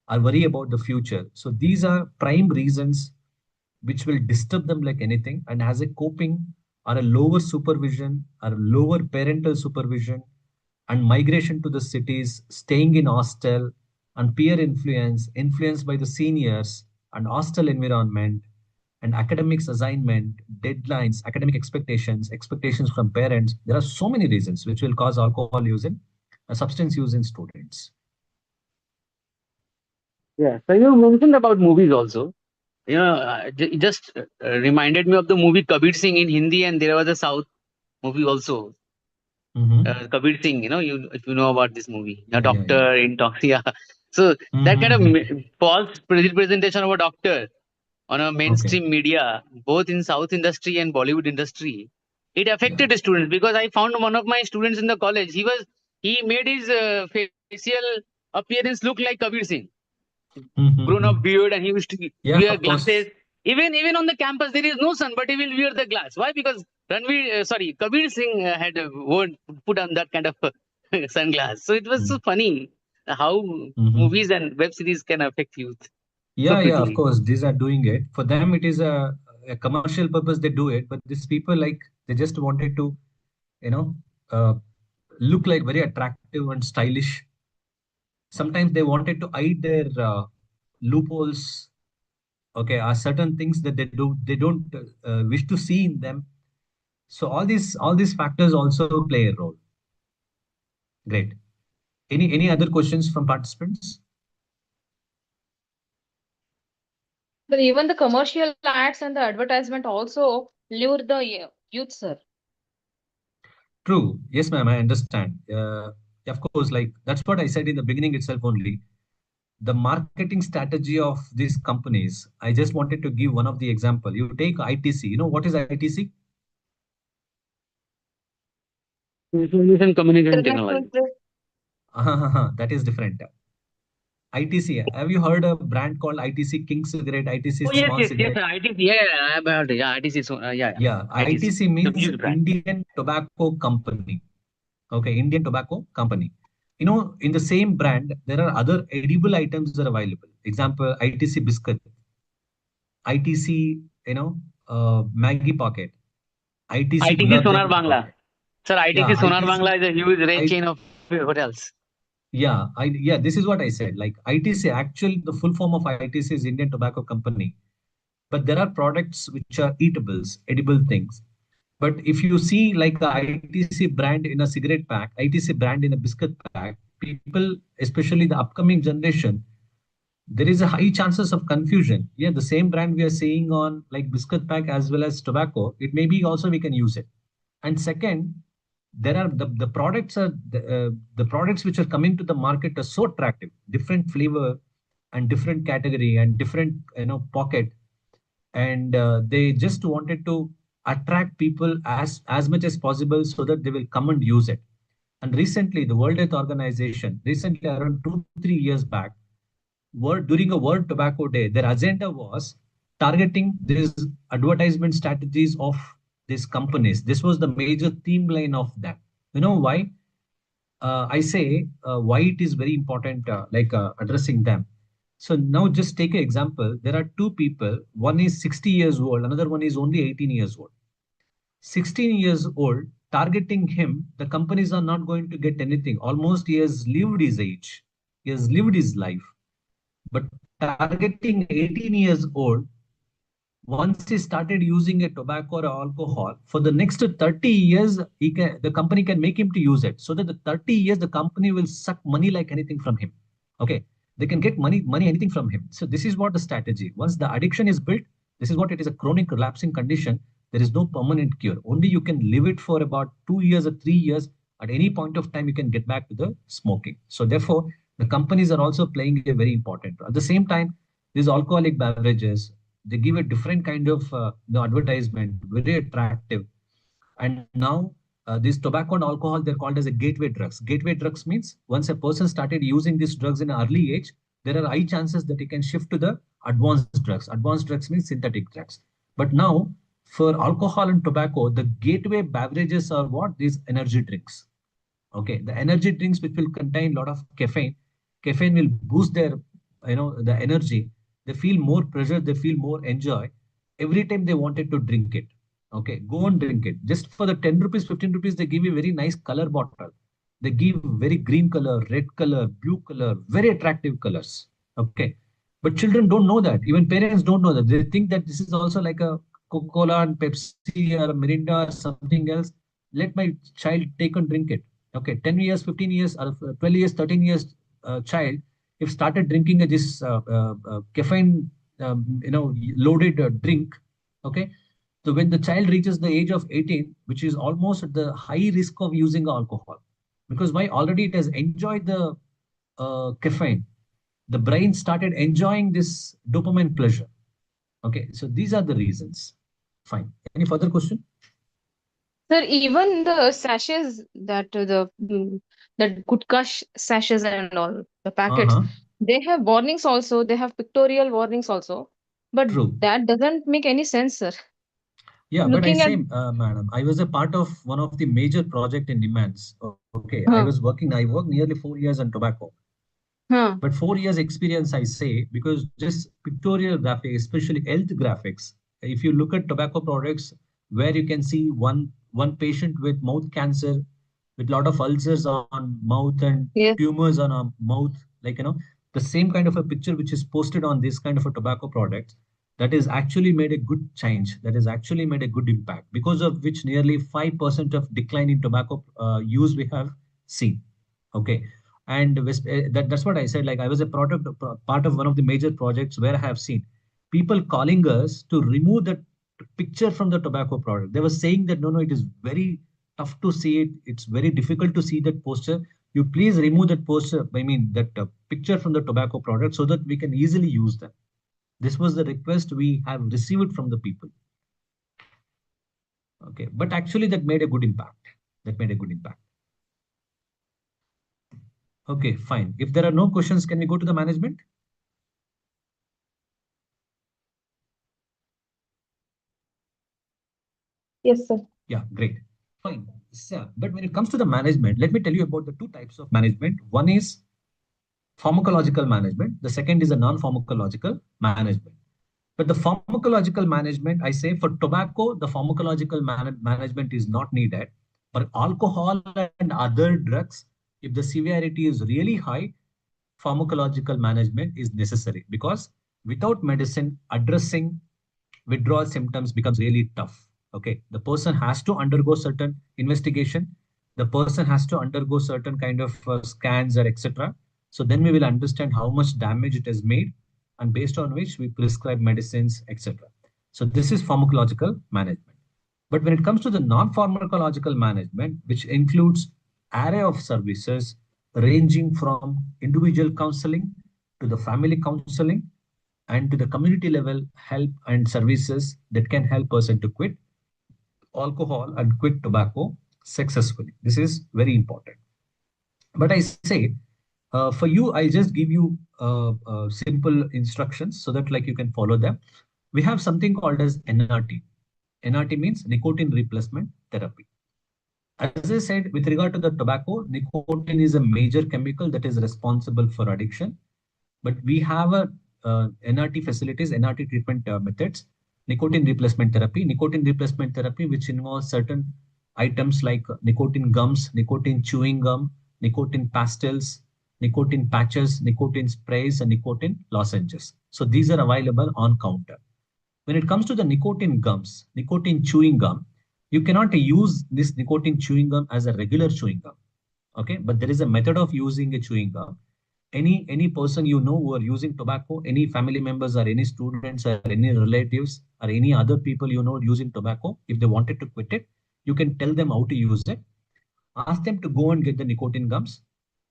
or worry about the future. So these are prime reasons which will disturb them like anything, and has a coping or a lower supervision or lower parental supervision, and migration to the cities, staying in hostel, and peer influence, influenced by the seniors, and hostile environment, and academics assignment, deadlines, academic expectations, expectations from parents. There are so many reasons which will cause alcohol use and substance use in students. Yeah. So you mentioned about movies also. It just reminded me of the movie Kabir Singh in Hindi, and there was a South movie also. Kabir Singh, if you know about this movie, a doctor in Toxia. So that kind of false presentation of a doctor on a mainstream media, both in South industry and Bollywood industry, it affected the students, because I found one of my students in the college. He made his facial appearance look like Kabir Singh, grown up beard, and he used to wear glasses. Even on the campus, there is no sun, but he will wear the glass. Why? Because Kabir Singh had put on that kind of sunglass. So it was so funny how movies and web series can affect youth. Yeah, of course, these are doing it. For them, it is a commercial purpose, they do it. But these people, like, they just wanted to, you know, uh, look like very attractive and stylish. Sometimes they wanted to hide their loopholes. Okay, are certain things that they don't wish to see in them. So all these factors also play a role. Great. Any other questions from participants? But even the commercial ads and the advertisement also lure the youth, sir. True. Yes, ma'am, I understand. Of course, like that's what I said in the beginning itself only. The marketing strategy of these companies, I just wanted to give one of the example. You take ITC. You know what is ITC? Information communication International technology. press. That is different. ITC. Have you heard a brand called ITC King Cigarette, ITC Oh, yes, Small yes, yes. Cigarette? ITC. Yeah, I have heard. Yeah, ITC. So, yeah, Yeah, ITC. ITC The means huge brand. Indian Tobacco Company. Okay, Indian Tobacco Company. You know, in the same brand, there are other edible items that are available. Example, ITC biscuit, ITC, Maggie pocket, ITC ITC gulab Sonar jamun Bangla. pocket. Sir, ITC Yeah, Sonar ITC. Bangla is a huge range I chain of hotels. yeah, this is what I said. Like ITC, actually, the full form of ITC is Indian Tobacco Company. But there are products which are eatables, edible things. But if you see like a ITC brand in a cigarette pack, ITC brand in a biscuit pack, people, especially the upcoming generation, there is a high chances of confusion. Yeah, the same brand we are seeing on like biscuit pack as well as tobacco, it may be also we can use it. And second, there are the products are the products which are coming to the market are so attractive, different flavor and different category and different pocket, and they just wanted to attract people as much as possible so that they will come and use it. And recently, the World Health Organization, recently around 2-3 years back, during a World Tobacco Day, their agenda was targeting these advertisement strategies of these companies. This was the major theme line of that. You know why? I say why it is very important, addressing them. So now just take an example. There are two people. One is 60 years old. Another one is only 18 years old. 16 years old, targeting him, the companies are not going to get anything. Almost he has lived his age. He has lived his life. But targeting 18 years old, once he started using a tobacco or alcohol, for the next 30 years, the company can make him to use it. So that the 30 years, the company will suck money like anything from him. Okay. They can get money, anything from him. So this is what the strategy. Once the addiction is built, this is what it is, a chronic relapsing condition. There is no permanent cure. Only you can live it for about 2 years or 3 years. At any point of time, you can get back to the smoking. So therefore, the companies are also playing a very important role. At the same time, these alcoholic beverages, they give a different kind of the advertisement, very attractive. And now these tobacco and alcohol, they're called as a gateway drugs. Gateway drugs means once a person started using these drugs in an early age, there are high chances that he can shift to the advanced drugs. Advanced drugs means synthetic drugs. But now for alcohol and tobacco, the gateway beverages are what? These energy drinks. Okay, the energy drinks which will contain a lot of caffeine. Caffeine will boost their, the energy. They feel more pressure. They feel more enjoy every time they wanted to drink it. Okay, go and drink it. Just for the 10 rupees, 15 rupees, they give you very nice color bottle. They give very green color, red color, blue color, very attractive colors. Okay, but children don't know that. Even parents don't know that. They think that this is also like a Coca-Cola and Pepsi or a Mirinda or something else. Let my child take and drink it. Okay, 10 years, 15 years, or 12 years, 13 years child, if started drinking this caffeine, loaded drink, okay, so when the child reaches the age of 18, which is almost at the high risk of using alcohol, because why? Already it has enjoyed the caffeine. The brain started enjoying this dopamine pleasure. Okay, so these are the reasons. Fine. Any further question? Sir, even the sachets that gutka sachets and all the packets, Uh-huh. they have warnings also. They have pictorial warnings also, but True. that doesn't make any sense, sir. Yeah, but I Looking at say, madam, I was a part of one of the major project in demands. Okay, huh, I worked nearly 4 years on tobacco. huh, But 4 years experience, I say, because just pictorial graphics, especially health graphics, if you look at tobacco products, where you can see one patient with mouth cancer, with a lot of ulcers on mouth and yes, tumors on a mouth, the same kind of a picture which is posted on this kind of a tobacco product, that is actually made a good change. That has actually made a good impact, because of which nearly 5% of decline in tobacco use we have seen. Okay. And that's what I said. Like I was a part of one of the major projects where I have seen people calling us to remove the picture from the tobacco product. They were saying that no, it is very tough to see it. It's very difficult to see that poster. You please remove that poster. I mean that picture from the tobacco product so that we can easily use them. This was the request we have received from the people. Okay, but actually that made a good impact. That made a good impact. Okay, fine. If there are no questions, can we go to the management? Yes, sir. Yeah, great. Fine. So, but when it comes to the management, let me tell you about the two types of management. One is pharmacological management. The second is a non-pharmacological management. But the pharmacological management, I say for tobacco, the pharmacological management is not needed. For alcohol and other drugs, if the severity is really high, pharmacological management is necessary because without medicine, addressing withdrawal symptoms becomes really tough. Okay, the person has to undergo certain investigation. The person has to undergo certain kind of scans or etc. So then we will understand how much damage it has made, and based on which we prescribe medicines, etc. So this is pharmacological management. But when it comes to the non-pharmacological management, which includes array of services ranging from individual counseling to the family counseling and to the community level help and services that can help person to quit alcohol and quit tobacco successfully. This is very important. But I say, for you, I just give you simple instructions so that like you can follow them. We have something called as NRT. NRT means nicotine replacement therapy. As I said, with regard to the tobacco, nicotine is a major chemical that is responsible for addiction. But we have a NRT facilities, NRT treatment methods, nicotine replacement therapy. Nicotine replacement therapy, which involves certain items like nicotine gums, nicotine chewing gum, nicotine pastils, nicotine patches, nicotine sprays, and nicotine lozenges. So these are available on counter. When it comes to the nicotine gums, nicotine chewing gum, you cannot use this nicotine chewing gum as a regular chewing gum. Okay, but there is a method of using a chewing gum. Any person you know who are using tobacco, any family members or any students or any relatives or any other people you know using tobacco, if they wanted to quit it, you can tell them how to use it. Ask them to go and get the nicotine gums.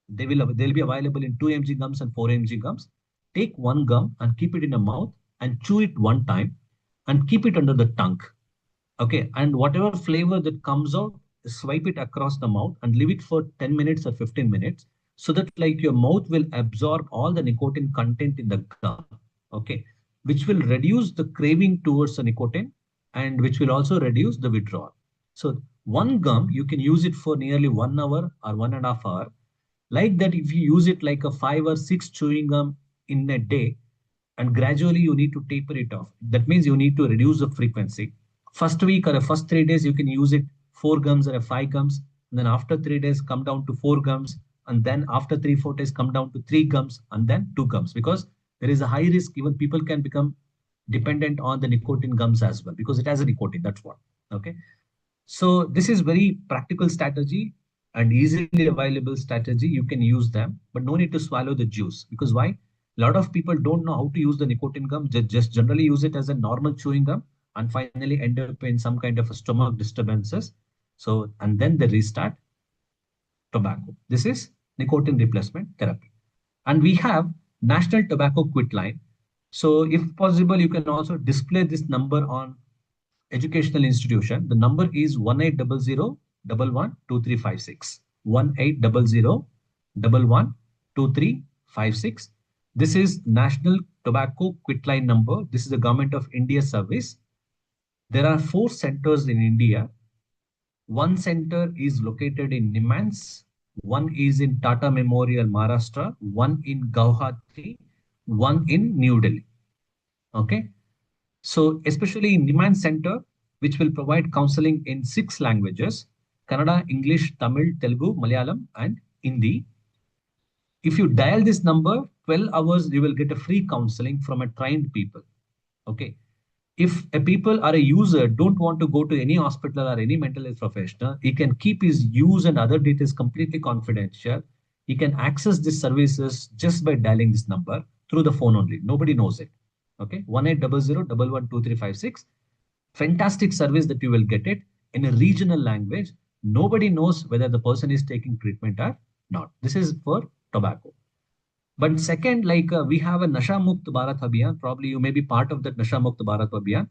They'll be available in 2 mg gums and 4 mg gums. Take one gum and keep it in the mouth and chew it one time and keep it under the tongue. Okay, and whatever flavor that comes out, swipe it across the mouth and leave it for 10 minutes or 15 minutes so that like your mouth will absorb all the nicotine content in the gum. Okay, which will reduce the craving towards the nicotine and which will also reduce the withdrawal. So one gum, you can use it for nearly 1 hour or 1.5 hours. Like that, if you use it like a 5 or 6 chewing gum in a day, and gradually you need to taper it off. That means you need to reduce the frequency. First week or the first 3 days, you can use it 4 gums or 5 gums. And then after 3 days, come down to 4 gums. And then after 3-4 days, come down to 3 gums and then 2 gums. Because there is a high risk, even people can become dependent on the nicotine gums as well, because it has a nicotine, that's what. Okay. So this is very practical strategy and easily available strategy. You can use them, but no need to swallow the juice. Because why? A lot of people don't know how to use the nicotine gum. They just generally use it as a normal chewing gum and finally end up in some kind of a stomach disturbances. So, and then they restart tobacco. This is nicotine replacement therapy. And we have National Tobacco Quit Line. So if possible, you can also display this number on educational institution. The number is 1800112356. 1800112356. This is National Tobacco Quit Line number. This is the Government of India service. There are 4 centers in India. One center is located in Nimans, one is in Tata Memorial, Maharashtra, one in Guwahati, one in New Delhi. Okay. So especially in Nimans Center, which will provide counseling in 6 languages, Kannada, English, Tamil, Telugu, Malayalam, and Hindi. If you dial this number, 12 hours, you will get a free counseling from a trained people. Okay. If a people or a user don't want to go to any hospital or any mental health professional, he can keep his use and other details completely confidential. he can access these services just by dialing this number through the phone only. Nobody knows it. Okay, 1800 1112 356. Fantastic service that you will get it in a regional language. Nobody knows whether the person is taking treatment or not. This is for tobacco. But second, like we have a Nasha Mukt Bharat Abhiyan. Probably you may be part of that Nasha Mukt Bharat Abhiyan.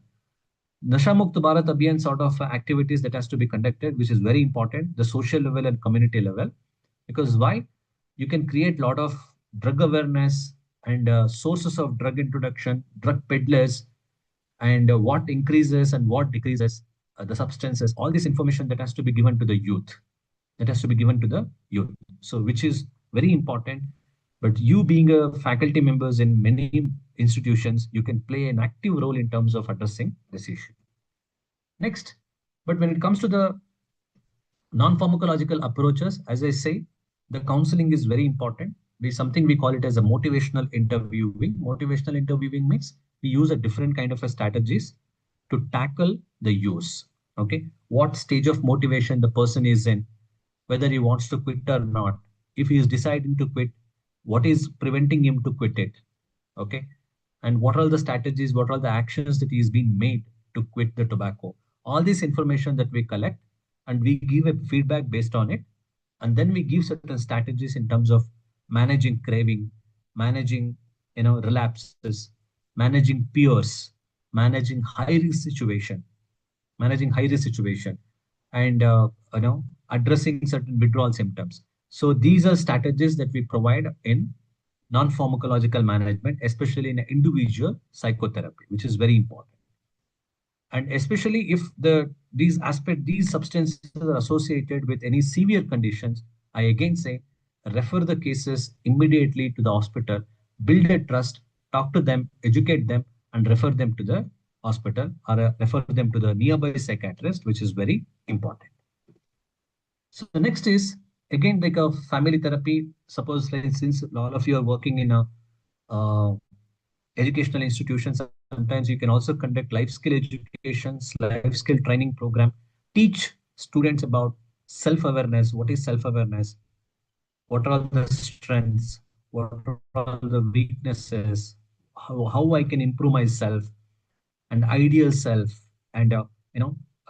Nasha Mukt Bharat Abhiyan sort of activities that has to be conducted, which is very important, the social level and community level. Because why? You can create a lot of drug awareness and sources of drug introduction, drug peddlers, and what increases and what decreases the substances. All this information that has to be given to the youth. That has to be given to the youth. So, which is very important. But you being a faculty members in many institutions, you can play an active role in terms of addressing this issue. Next, but when it comes to the non-pharmacological approaches, as I say, the counseling is very important. Something we call it as a motivational interviewing. Motivational interviewing means we use a different kind of a strategies to tackle the use. Okay, what stage of motivation the person is in, whether he wants to quit or not. If he is deciding to quit, what is preventing him to quit it? Okay, and what are the strategies, what are the actions that is being made to quit the tobacco? All this information that we collect, and we give a feedback based on it, and then we give certain strategies in terms of managing craving, managing relapses, managing peers, managing high risk situation, and addressing certain withdrawal symptoms. So these are strategies that we provide in non-pharmacological management, especially in individual psychotherapy, which is very important. And especially if these substances are associated with any severe conditions, I again say, refer the cases immediately to the hospital, build a trust, talk to them, educate them, and refer them to the hospital, or refer them to the nearby psychiatrist, which is very important. So the next is again like a family therapy. Suppose like, since all of you are working in a educational institution, sometimes you can also conduct life skill education, life skill training program, teach students about self-awareness. What is self-awareness? What are the strengths? What are the weaknesses? How I can improve myself, and ideal self, and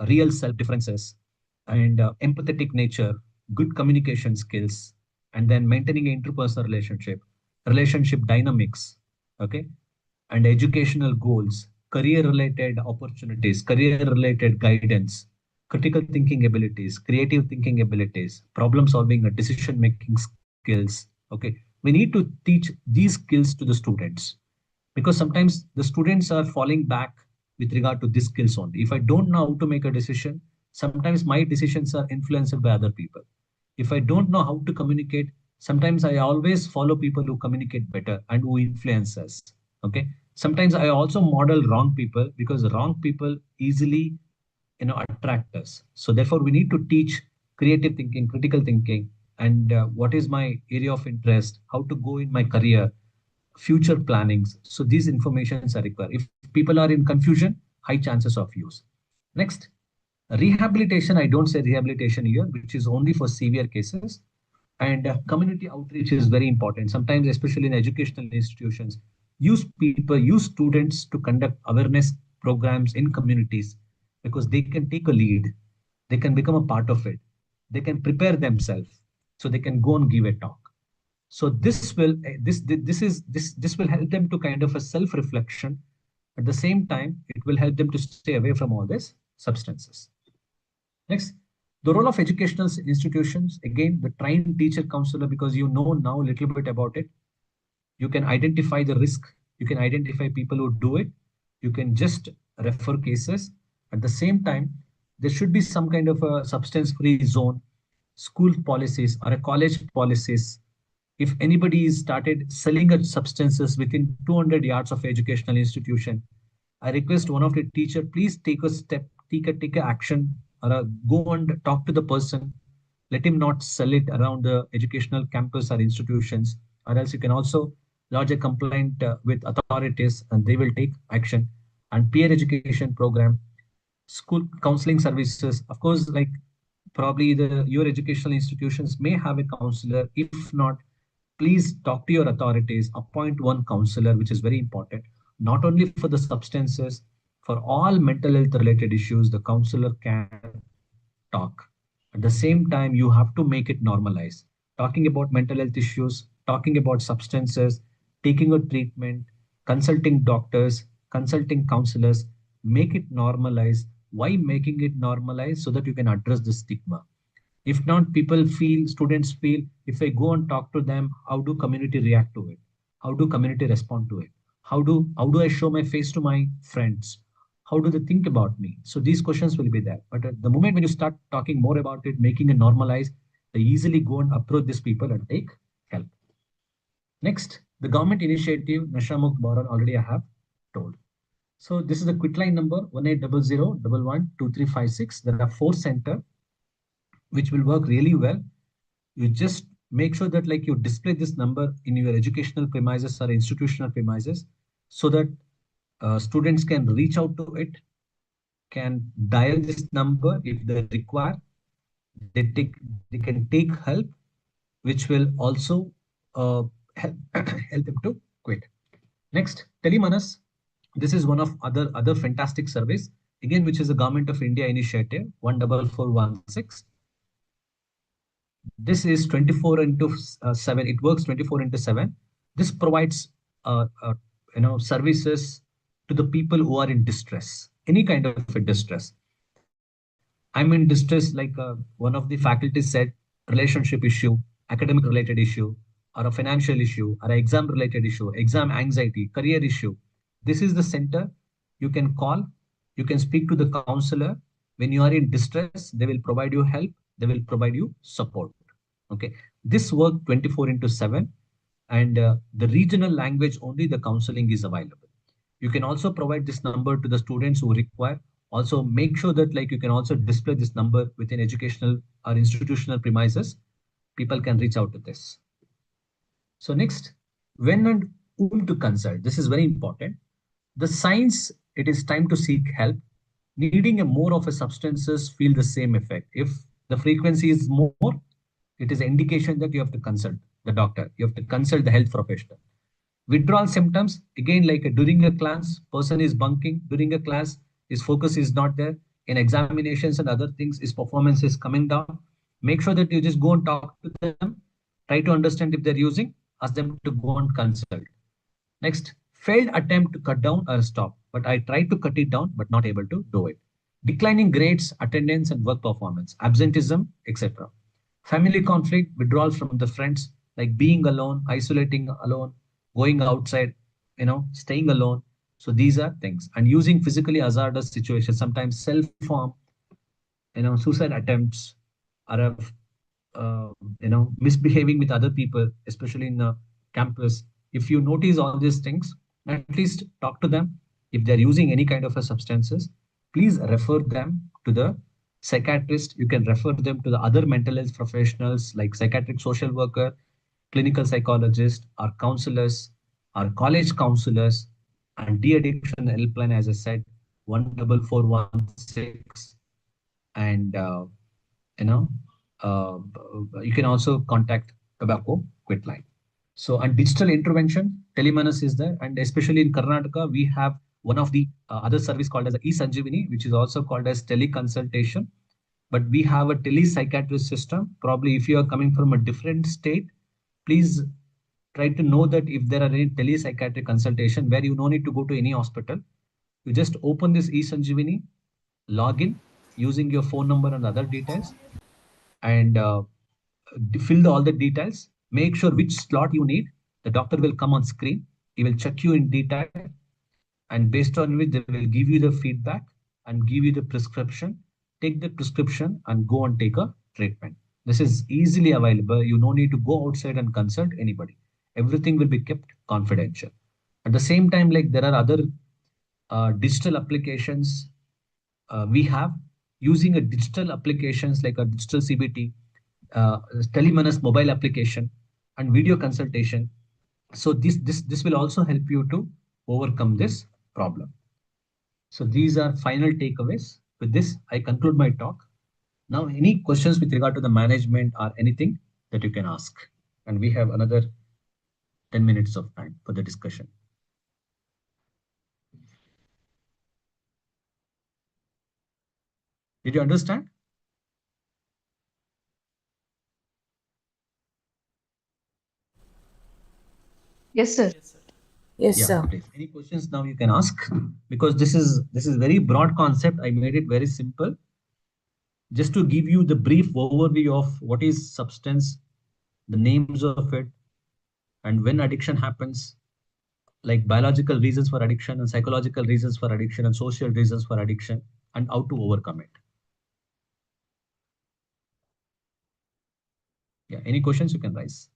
real self differences, and empathetic nature, good communication skills, and then maintaining interpersonal relationship dynamics. Okay, and educational goals, career related opportunities, career related guidance, critical thinking abilities, creative thinking abilities, problem solving and decision making skills. Okay, we need to teach these skills to the students, because sometimes the students are falling back with regard to these skills only. If I don't know how to make a decision, sometimes my decisions are influenced by other people. If I don't know how to communicate, sometimes I always follow people who communicate better and who influence us. Okay, sometimes I also model wrong people, because wrong people easily attract us. So therefore we need to teach creative thinking, critical thinking, and what is my area of interest, how to go in my career, future plannings. So these informations are required. If people are in confusion, high chances of use. Next, rehabilitation. I don't say rehabilitation here, which is only for severe cases. And community outreach is very important. Sometimes, especially in educational institutions, use students to conduct awareness programs in communities, because they can take a lead, they can become a part of it, they can prepare themselves, so they can go and give a talk. So this will help them to kind of a self reflection. At the same time, it will help them to stay away from all these substances. Next, the role of educational institutions. Again, the trained teacher counselor, because you know now a little bit about it. You can identify the risk. You can identify people who do it. You can just refer cases. At the same time, there should be some kind of a substance-free zone, school policies or a college policies. If anybody is started selling substances within 200 yards of educational institution, I request one of the teacher, please take a step, take a action, or go and talk to the person. Let him not sell it around the educational campus or institutions, or else you can also lodge a complaint with authorities, and they will take action. And peer education program, school counseling services, of course, like Probably your educational institutions may have a counselor. If not, please talk to your authorities, appoint one counselor, which is very important, not only for the substances, for all mental health related issues, the counselor can talk. At the same time, you have to make it normalized. Talking about mental health issues, talking about substances, taking a treatment, consulting doctors, consulting counselors, make it normalized. Why making it normalized? So that you can address the stigma. If not, people feel, students feel, if I go and talk to them, how do community react to it? How do community respond to it? How do I show my face to my friends? How do they think about me? So these questions will be there. But at the moment when you start talking more about it, making it normalized, they easily go and approach these people and take help. Next, the government initiative Nashamukh Bharat already I have told. So this is the quit line number 1800 11 2356. There are 4 centers which will work really well. You just make sure that like you display this number in your educational premises or institutional premises so that students can reach out to it, can dial this number if they require. They can take help, which will also help, help them to quit. Next, Telemanas. This is one of other fantastic service, again, which is a Government of India initiative, 14416. This is 24 into 7. It works 24 into 7. This provides services to the people who are in distress, any kind of a distress. I'm in distress, like one of the faculty said, relationship issue, academic related issue, or a financial issue, or an exam related issue, exam anxiety, career issue. This is the center you can call. You can speak to the counselor. When you are in distress, they will provide you help. They will provide you support. Okay. This work 24 into 7, and the regional language only the counseling is available. You can also provide this number to the students who require. Also make sure that like you can also display this number within educational or institutional premises. People can reach out to this. So next, when and whom to consult. This is very important. The signs, it is time to seek help. Needing a more of a substances feel the same effect. If the frequency is more, it is an indication that you have to consult the doctor. You have to consult the health professional. Withdrawal symptoms, again, like during a class, person is bunking during a class, his focus is not there. In examinations and other things, his performance is coming down. Make sure that you just go and talk to them, try to understand if they're using, ask them to go and consult. Next, failed attempt to cut down or stop, but I tried to cut it down, but not able to do it. Declining grades, attendance, and work performance, absenteeism, etc. Family conflict, withdrawal from the friends, like being alone, isolating alone, going outside, staying alone. So these are things. And using physically hazardous situations, sometimes self-harm, suicide attempts, or misbehaving with other people, especially in the campus. If you notice all these things, at least talk to them. If they're using any kind of a substances, please refer them to the psychiatrist. You can refer them to the other mental health professionals like psychiatric social worker, clinical psychologist, or counselors, or college counselors, and de-addiction helpline, as I said, 14416. And you know you can also contact tobacco quit line. So, and digital intervention, Telemanas is there, and especially in Karnataka, we have one of the other service called as e-Sanjeevani, which is also called as teleconsultation. But we have a tele-psychiatrist system. Probably if you are coming from a different state, please try to know that if there are any tele-psychiatric consultation where you no need to go to any hospital, you just open this e-Sanjeevani, log in using your phone number and other details, and fill all the details. Make sure which slot you need. The doctor will come on screen. He will check you in detail, and based on which they will give you the feedback and give you the prescription. Take the prescription and go and take a treatment. This is easily available. You no need to go outside and consult anybody. Everything will be kept confidential. At the same time, like there are other digital applications we have, using a digital applications like a digital CBT, Telemanas mobile application, and video consultation. So this will also help you to overcome this problem. So these are final takeaways. With this, I conclude my talk. Now, any questions with regard to the management or anything that you can ask? And we have another 10 minutes of time for the discussion. Did you understand? Yes, sir. Yes, Yeah, sir. please. Any questions now you can ask, because this is very broad concept. I made it very simple just to give you the brief overview of what is substance, the names of it, and when addiction happens, like biological reasons for addiction and psychological reasons for addiction and social reasons for addiction, and how to overcome it. Yeah, any questions you can raise.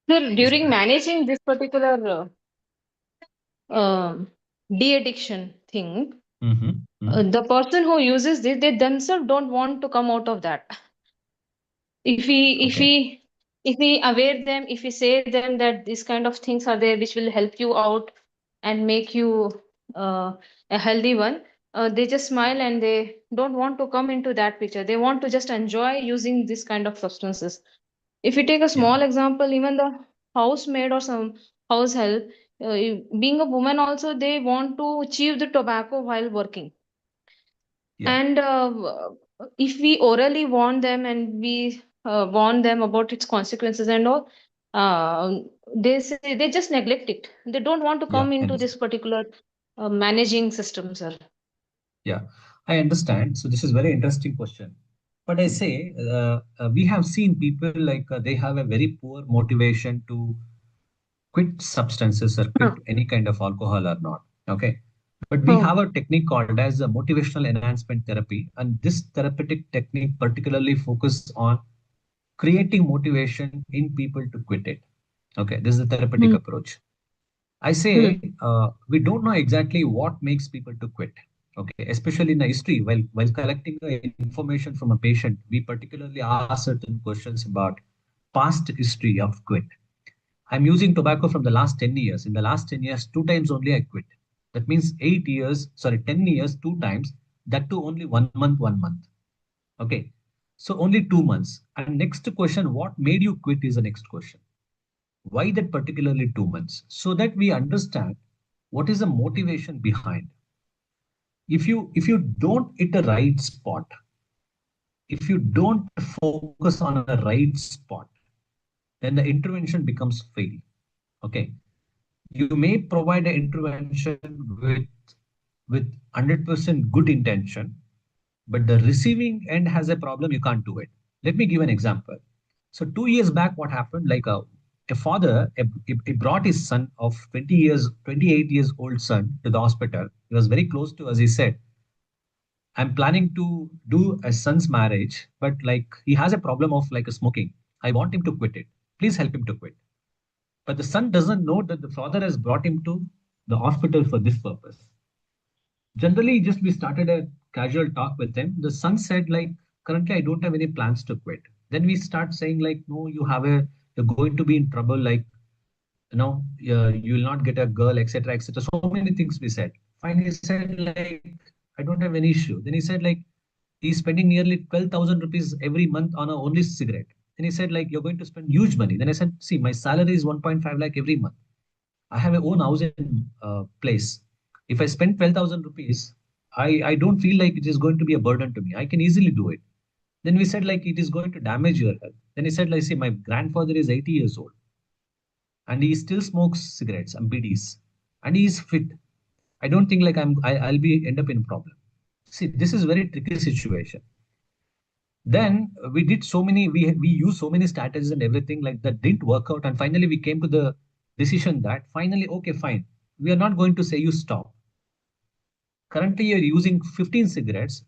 Sir, during managing this particular de-addiction thing, the person who uses this, they themselves don't want to come out of that. If we if Okay. we if we aware them, if we say them that these kind of things are there which will help you out and make you a healthy one, they just smile and they don't want to come into that picture. They want to just enjoy using this kind of substances. If you take a Yeah. small example, even the housemaid or some house help, being a woman also, they want to achieve the tobacco while working. Yeah. And if we orally warn them and we warn them about its consequences and all, they say they just neglect it. They don't want to Yeah. come into this particular managing system, sir. Yeah, I understand. So this is very interesting question. But I say we have seen people like they have a very poor motivation to quit substances or quit Huh. any kind of alcohol or not. Okay. But we Huh. have a technique called as a motivational enhancement therapy. And this therapeutic technique particularly focus on creating motivation in people to quit it. Okay. This is the therapeutic Hmm. approach. I Hmm. say we don't know exactly what makes people to quit. Okay, especially in a history, while collecting information from a patient, we particularly ask certain questions about past history of quit. I'm using tobacco from the last 10 years. In the last 10 years, two times only I quit. That means 8 years, sorry, 10 years, two times. That too only 1 month, 1 month. Okay, so only 2 months. And next question, what made you quit is the next question. Why that particularly 2 months? So that we understand what is the motivation behind. If you don't hit the right spot, if you don't focus on the right spot, then the intervention becomes fail. Okay, you may provide an intervention with 100% good intention, but the receiving end has a problem, you can't do it. Let me give an example. So 2 years back, what happened? Like a father, he brought his son of 20 years, 28 years old son to the hospital. He was very close to us. He said, I'm planning to do a son's marriage, but like he has a problem of like a smoking. I want him to quit it. Please help him to quit. But the son doesn't know that the father has brought him to the hospital for this purpose. Generally, just we started a casual talk with him. The son said, like, currently I don't have any plans to quit. Then we start saying, like, no, you're going to be in trouble, like, you will not get a girl, etc., etc. So many things we said. Finally, he said, like, I don't have any issue. Then he said, like, he's spending nearly 12,000 rupees every month on a only cigarette. Then he said, like, you're going to spend huge money. Then I said, see, my salary is 1.5 lakh every month. I have a own house in place. If I spend 12,000 rupees, I don't feel like it is going to be a burden to me. I can easily do it. Then we said, like, it is going to damage your health. Then he said, like, see, my grandfather is 80 years old and he still smokes cigarettes and BDs and he is fit. I don't think like I'll be end up in a problem. See, this is very tricky situation. Then we did so many, we used so many strategies and everything like that didn't work out. And finally we came to the decision that finally, okay, fine. We are not going to say you stop. Currently you're using 15 cigarettes.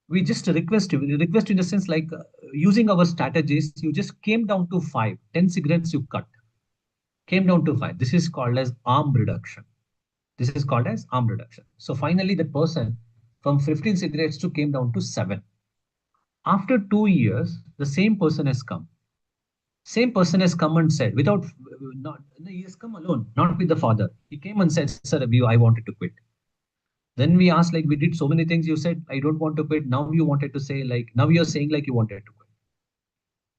We just request in the sense like using our strategies, you just came down to 10 cigarettes you cut, came down to 5. This is called as arm reduction. This is called as arm reduction. So finally, the person from 15 cigarettes to came down to 7. After 2 years, the same person has come. Same person has come and said, without, not, he has come alone, not with the father. He came and said, sir, I wanted to quit. Then we asked, like, we did so many things. You said, I don't want to quit. Now you wanted to say, like, now you're saying, like, you wanted to quit.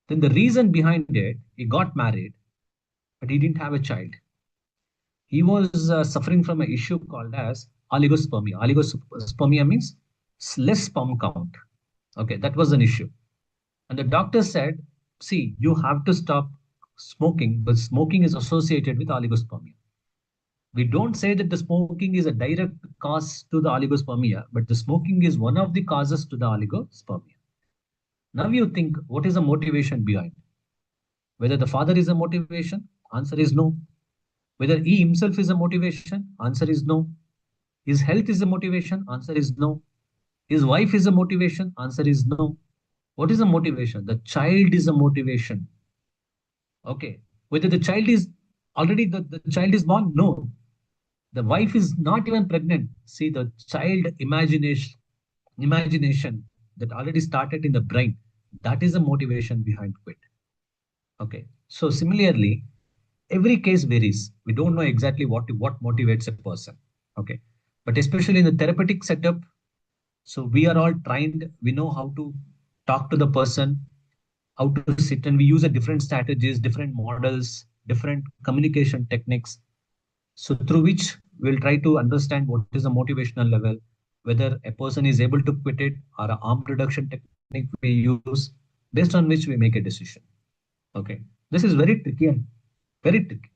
Then the reason behind it, he got married, but he didn't have a child. He was suffering from an issue called as oligospermia. Oligospermia means less sperm count. Okay, that was an issue. And the doctor said, see, you have to stop smoking, but smoking is associated with oligospermia. We don't say that the smoking is a direct cause to the oligospermia, but the smoking is one of the causes to the oligospermia. Now you think, what is the motivation behind? Whether the father is a motivation, answer is no. Whether he himself is a motivation, answer is no. His health is a motivation, answer is no. His wife is a motivation, answer is no. What is the motivation? The child is a motivation. Okay. Whether the child is already the child is born? No. The wife is not even pregnant. See, the child imagination that already started in the brain. That is the motivation behind quit. Okay. So similarly, every case varies. We don't know exactly what motivates a person. Okay. But especially in the therapeutic setup, so we are all trained. We know how to talk to the person, how to sit, and we use a different strategies, different models, different communication techniques. So through which we'll try to understand what is the motivational level, whether a person is able to quit it or a arm reduction technique we use, based on which we make a decision. Okay. This is very tricky and very tricky.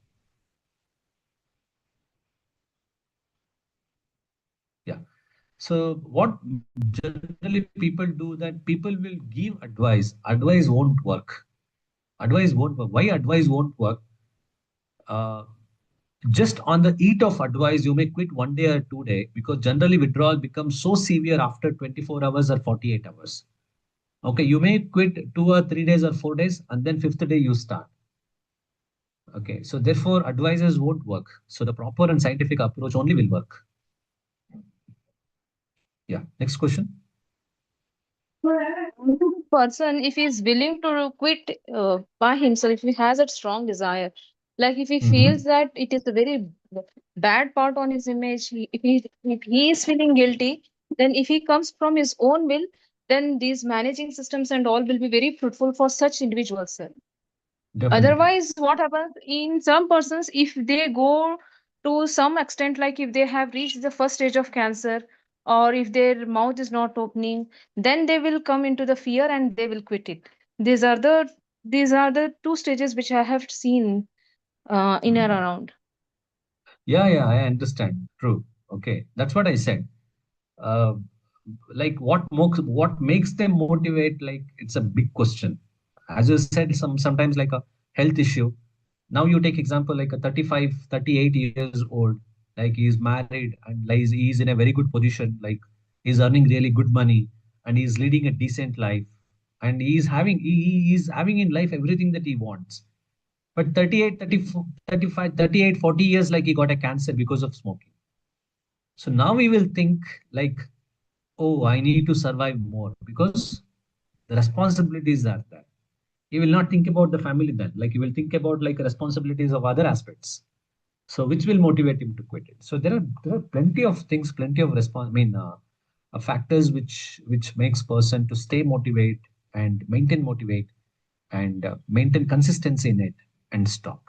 Yeah. So what generally people do, that people will give advice. Advice won't work. Advice won't work. Why advice won't work? Uh, just on the heat of advice, you may quit 1 day or 2 day, because generally withdrawal becomes so severe after 24 hours or 48 hours. Okay, you may quit 2 or 3 days or 4 days, and then fifth day you start. Okay, so therefore advisors won't work. So the proper and scientific approach only will work. Yeah, next question. Person, if he's willing to quit by himself, if he has a strong desire, like if he feels that it is a very bad part on his image, if he is feeling guilty, then if he comes from his own will, then these managing systems and all will be very fruitful for such individuals, sir. Definitely. Otherwise, what happens in some persons, if they go to some extent, like if they have reached the first stage of cancer, or if their mouth is not opening, then they will come into the fear and they will quit it. These are the two stages which I have seen in and around. Yeah, I understand. True. Okay, that's what I said. Uh, like what makes them motivate? Like, it's a big question. As you said, sometimes like a health issue. Now you take example like a 35, 38 years old, like he's married and like he's in a very good position, like he's earning really good money and he's leading a decent life, and he's having in life everything that he wants. But 38, 34, 35, 38, 40 years, like he got a cancer because of smoking. So now we will think like, oh, I need to survive more because the responsibilities are there. He will not think about the family then. Like he will think about like responsibilities of other aspects. So which will motivate him to quit it. So there are plenty of things, plenty of factors which makes person to stay motivate and motivate and maintain consistency in it and stop.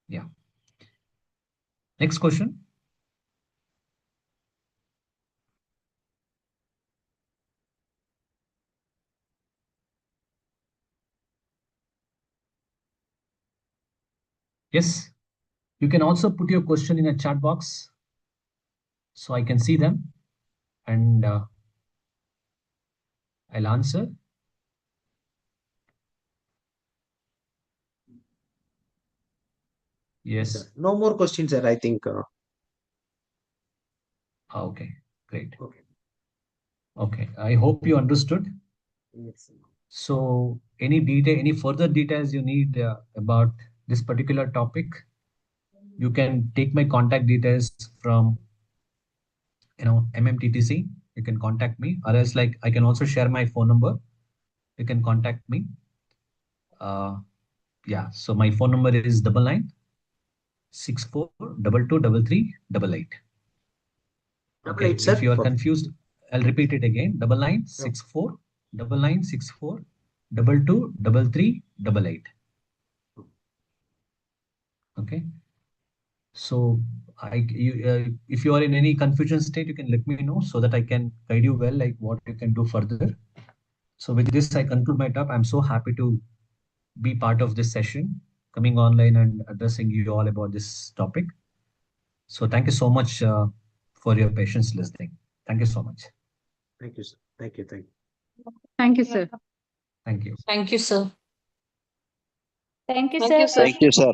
Yeah. Next question. Yes, you can also put your question in a chat box so I can see them, and I'll answer. Yes. No more questions, sir, I think. Okay, great. Okay. Okay, I hope you understood. Yes. So any further details you need about this particular topic, you can take my contact details from MMTTC, you can contact me, or else like I can also share my phone number. You can contact me. Yeah, so my phone number is 9964223388. Double Okay, eight, sir. if you are confused, I'll repeat it again. 9964 223388. Okay. So if you are in any confusion state, you can let me know so that I can guide you well, like what you can do further. So with this, I conclude my talk. I'm so happy to be part of this session, coming online and addressing you all about this topic. So thank you so much for your patience listening. Thank you so much. Thank you, sir. Thank you. Thank you. Thank you, sir. Thank you. Thank you, sir. Thank you, Thank sir. you, sir. Thank you, sir.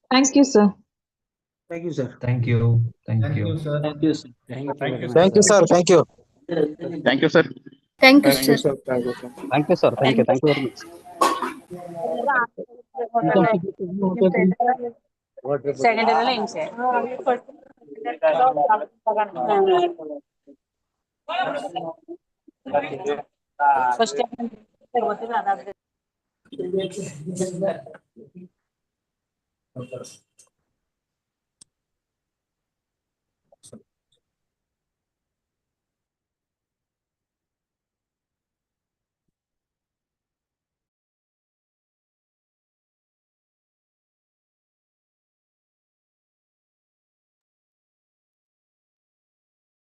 Thank you, sir. Thank you, sir. Thank you. Thank Thank you. you, sir. Thank you, sir. Thank you Thank very you, much. Thank you, sir. Thank you. Thank you, sir. Thank you, Thank you, sir. sir. Thank you, sir. Thank you, sir. Thank you. Thank you very much. Second year sir. First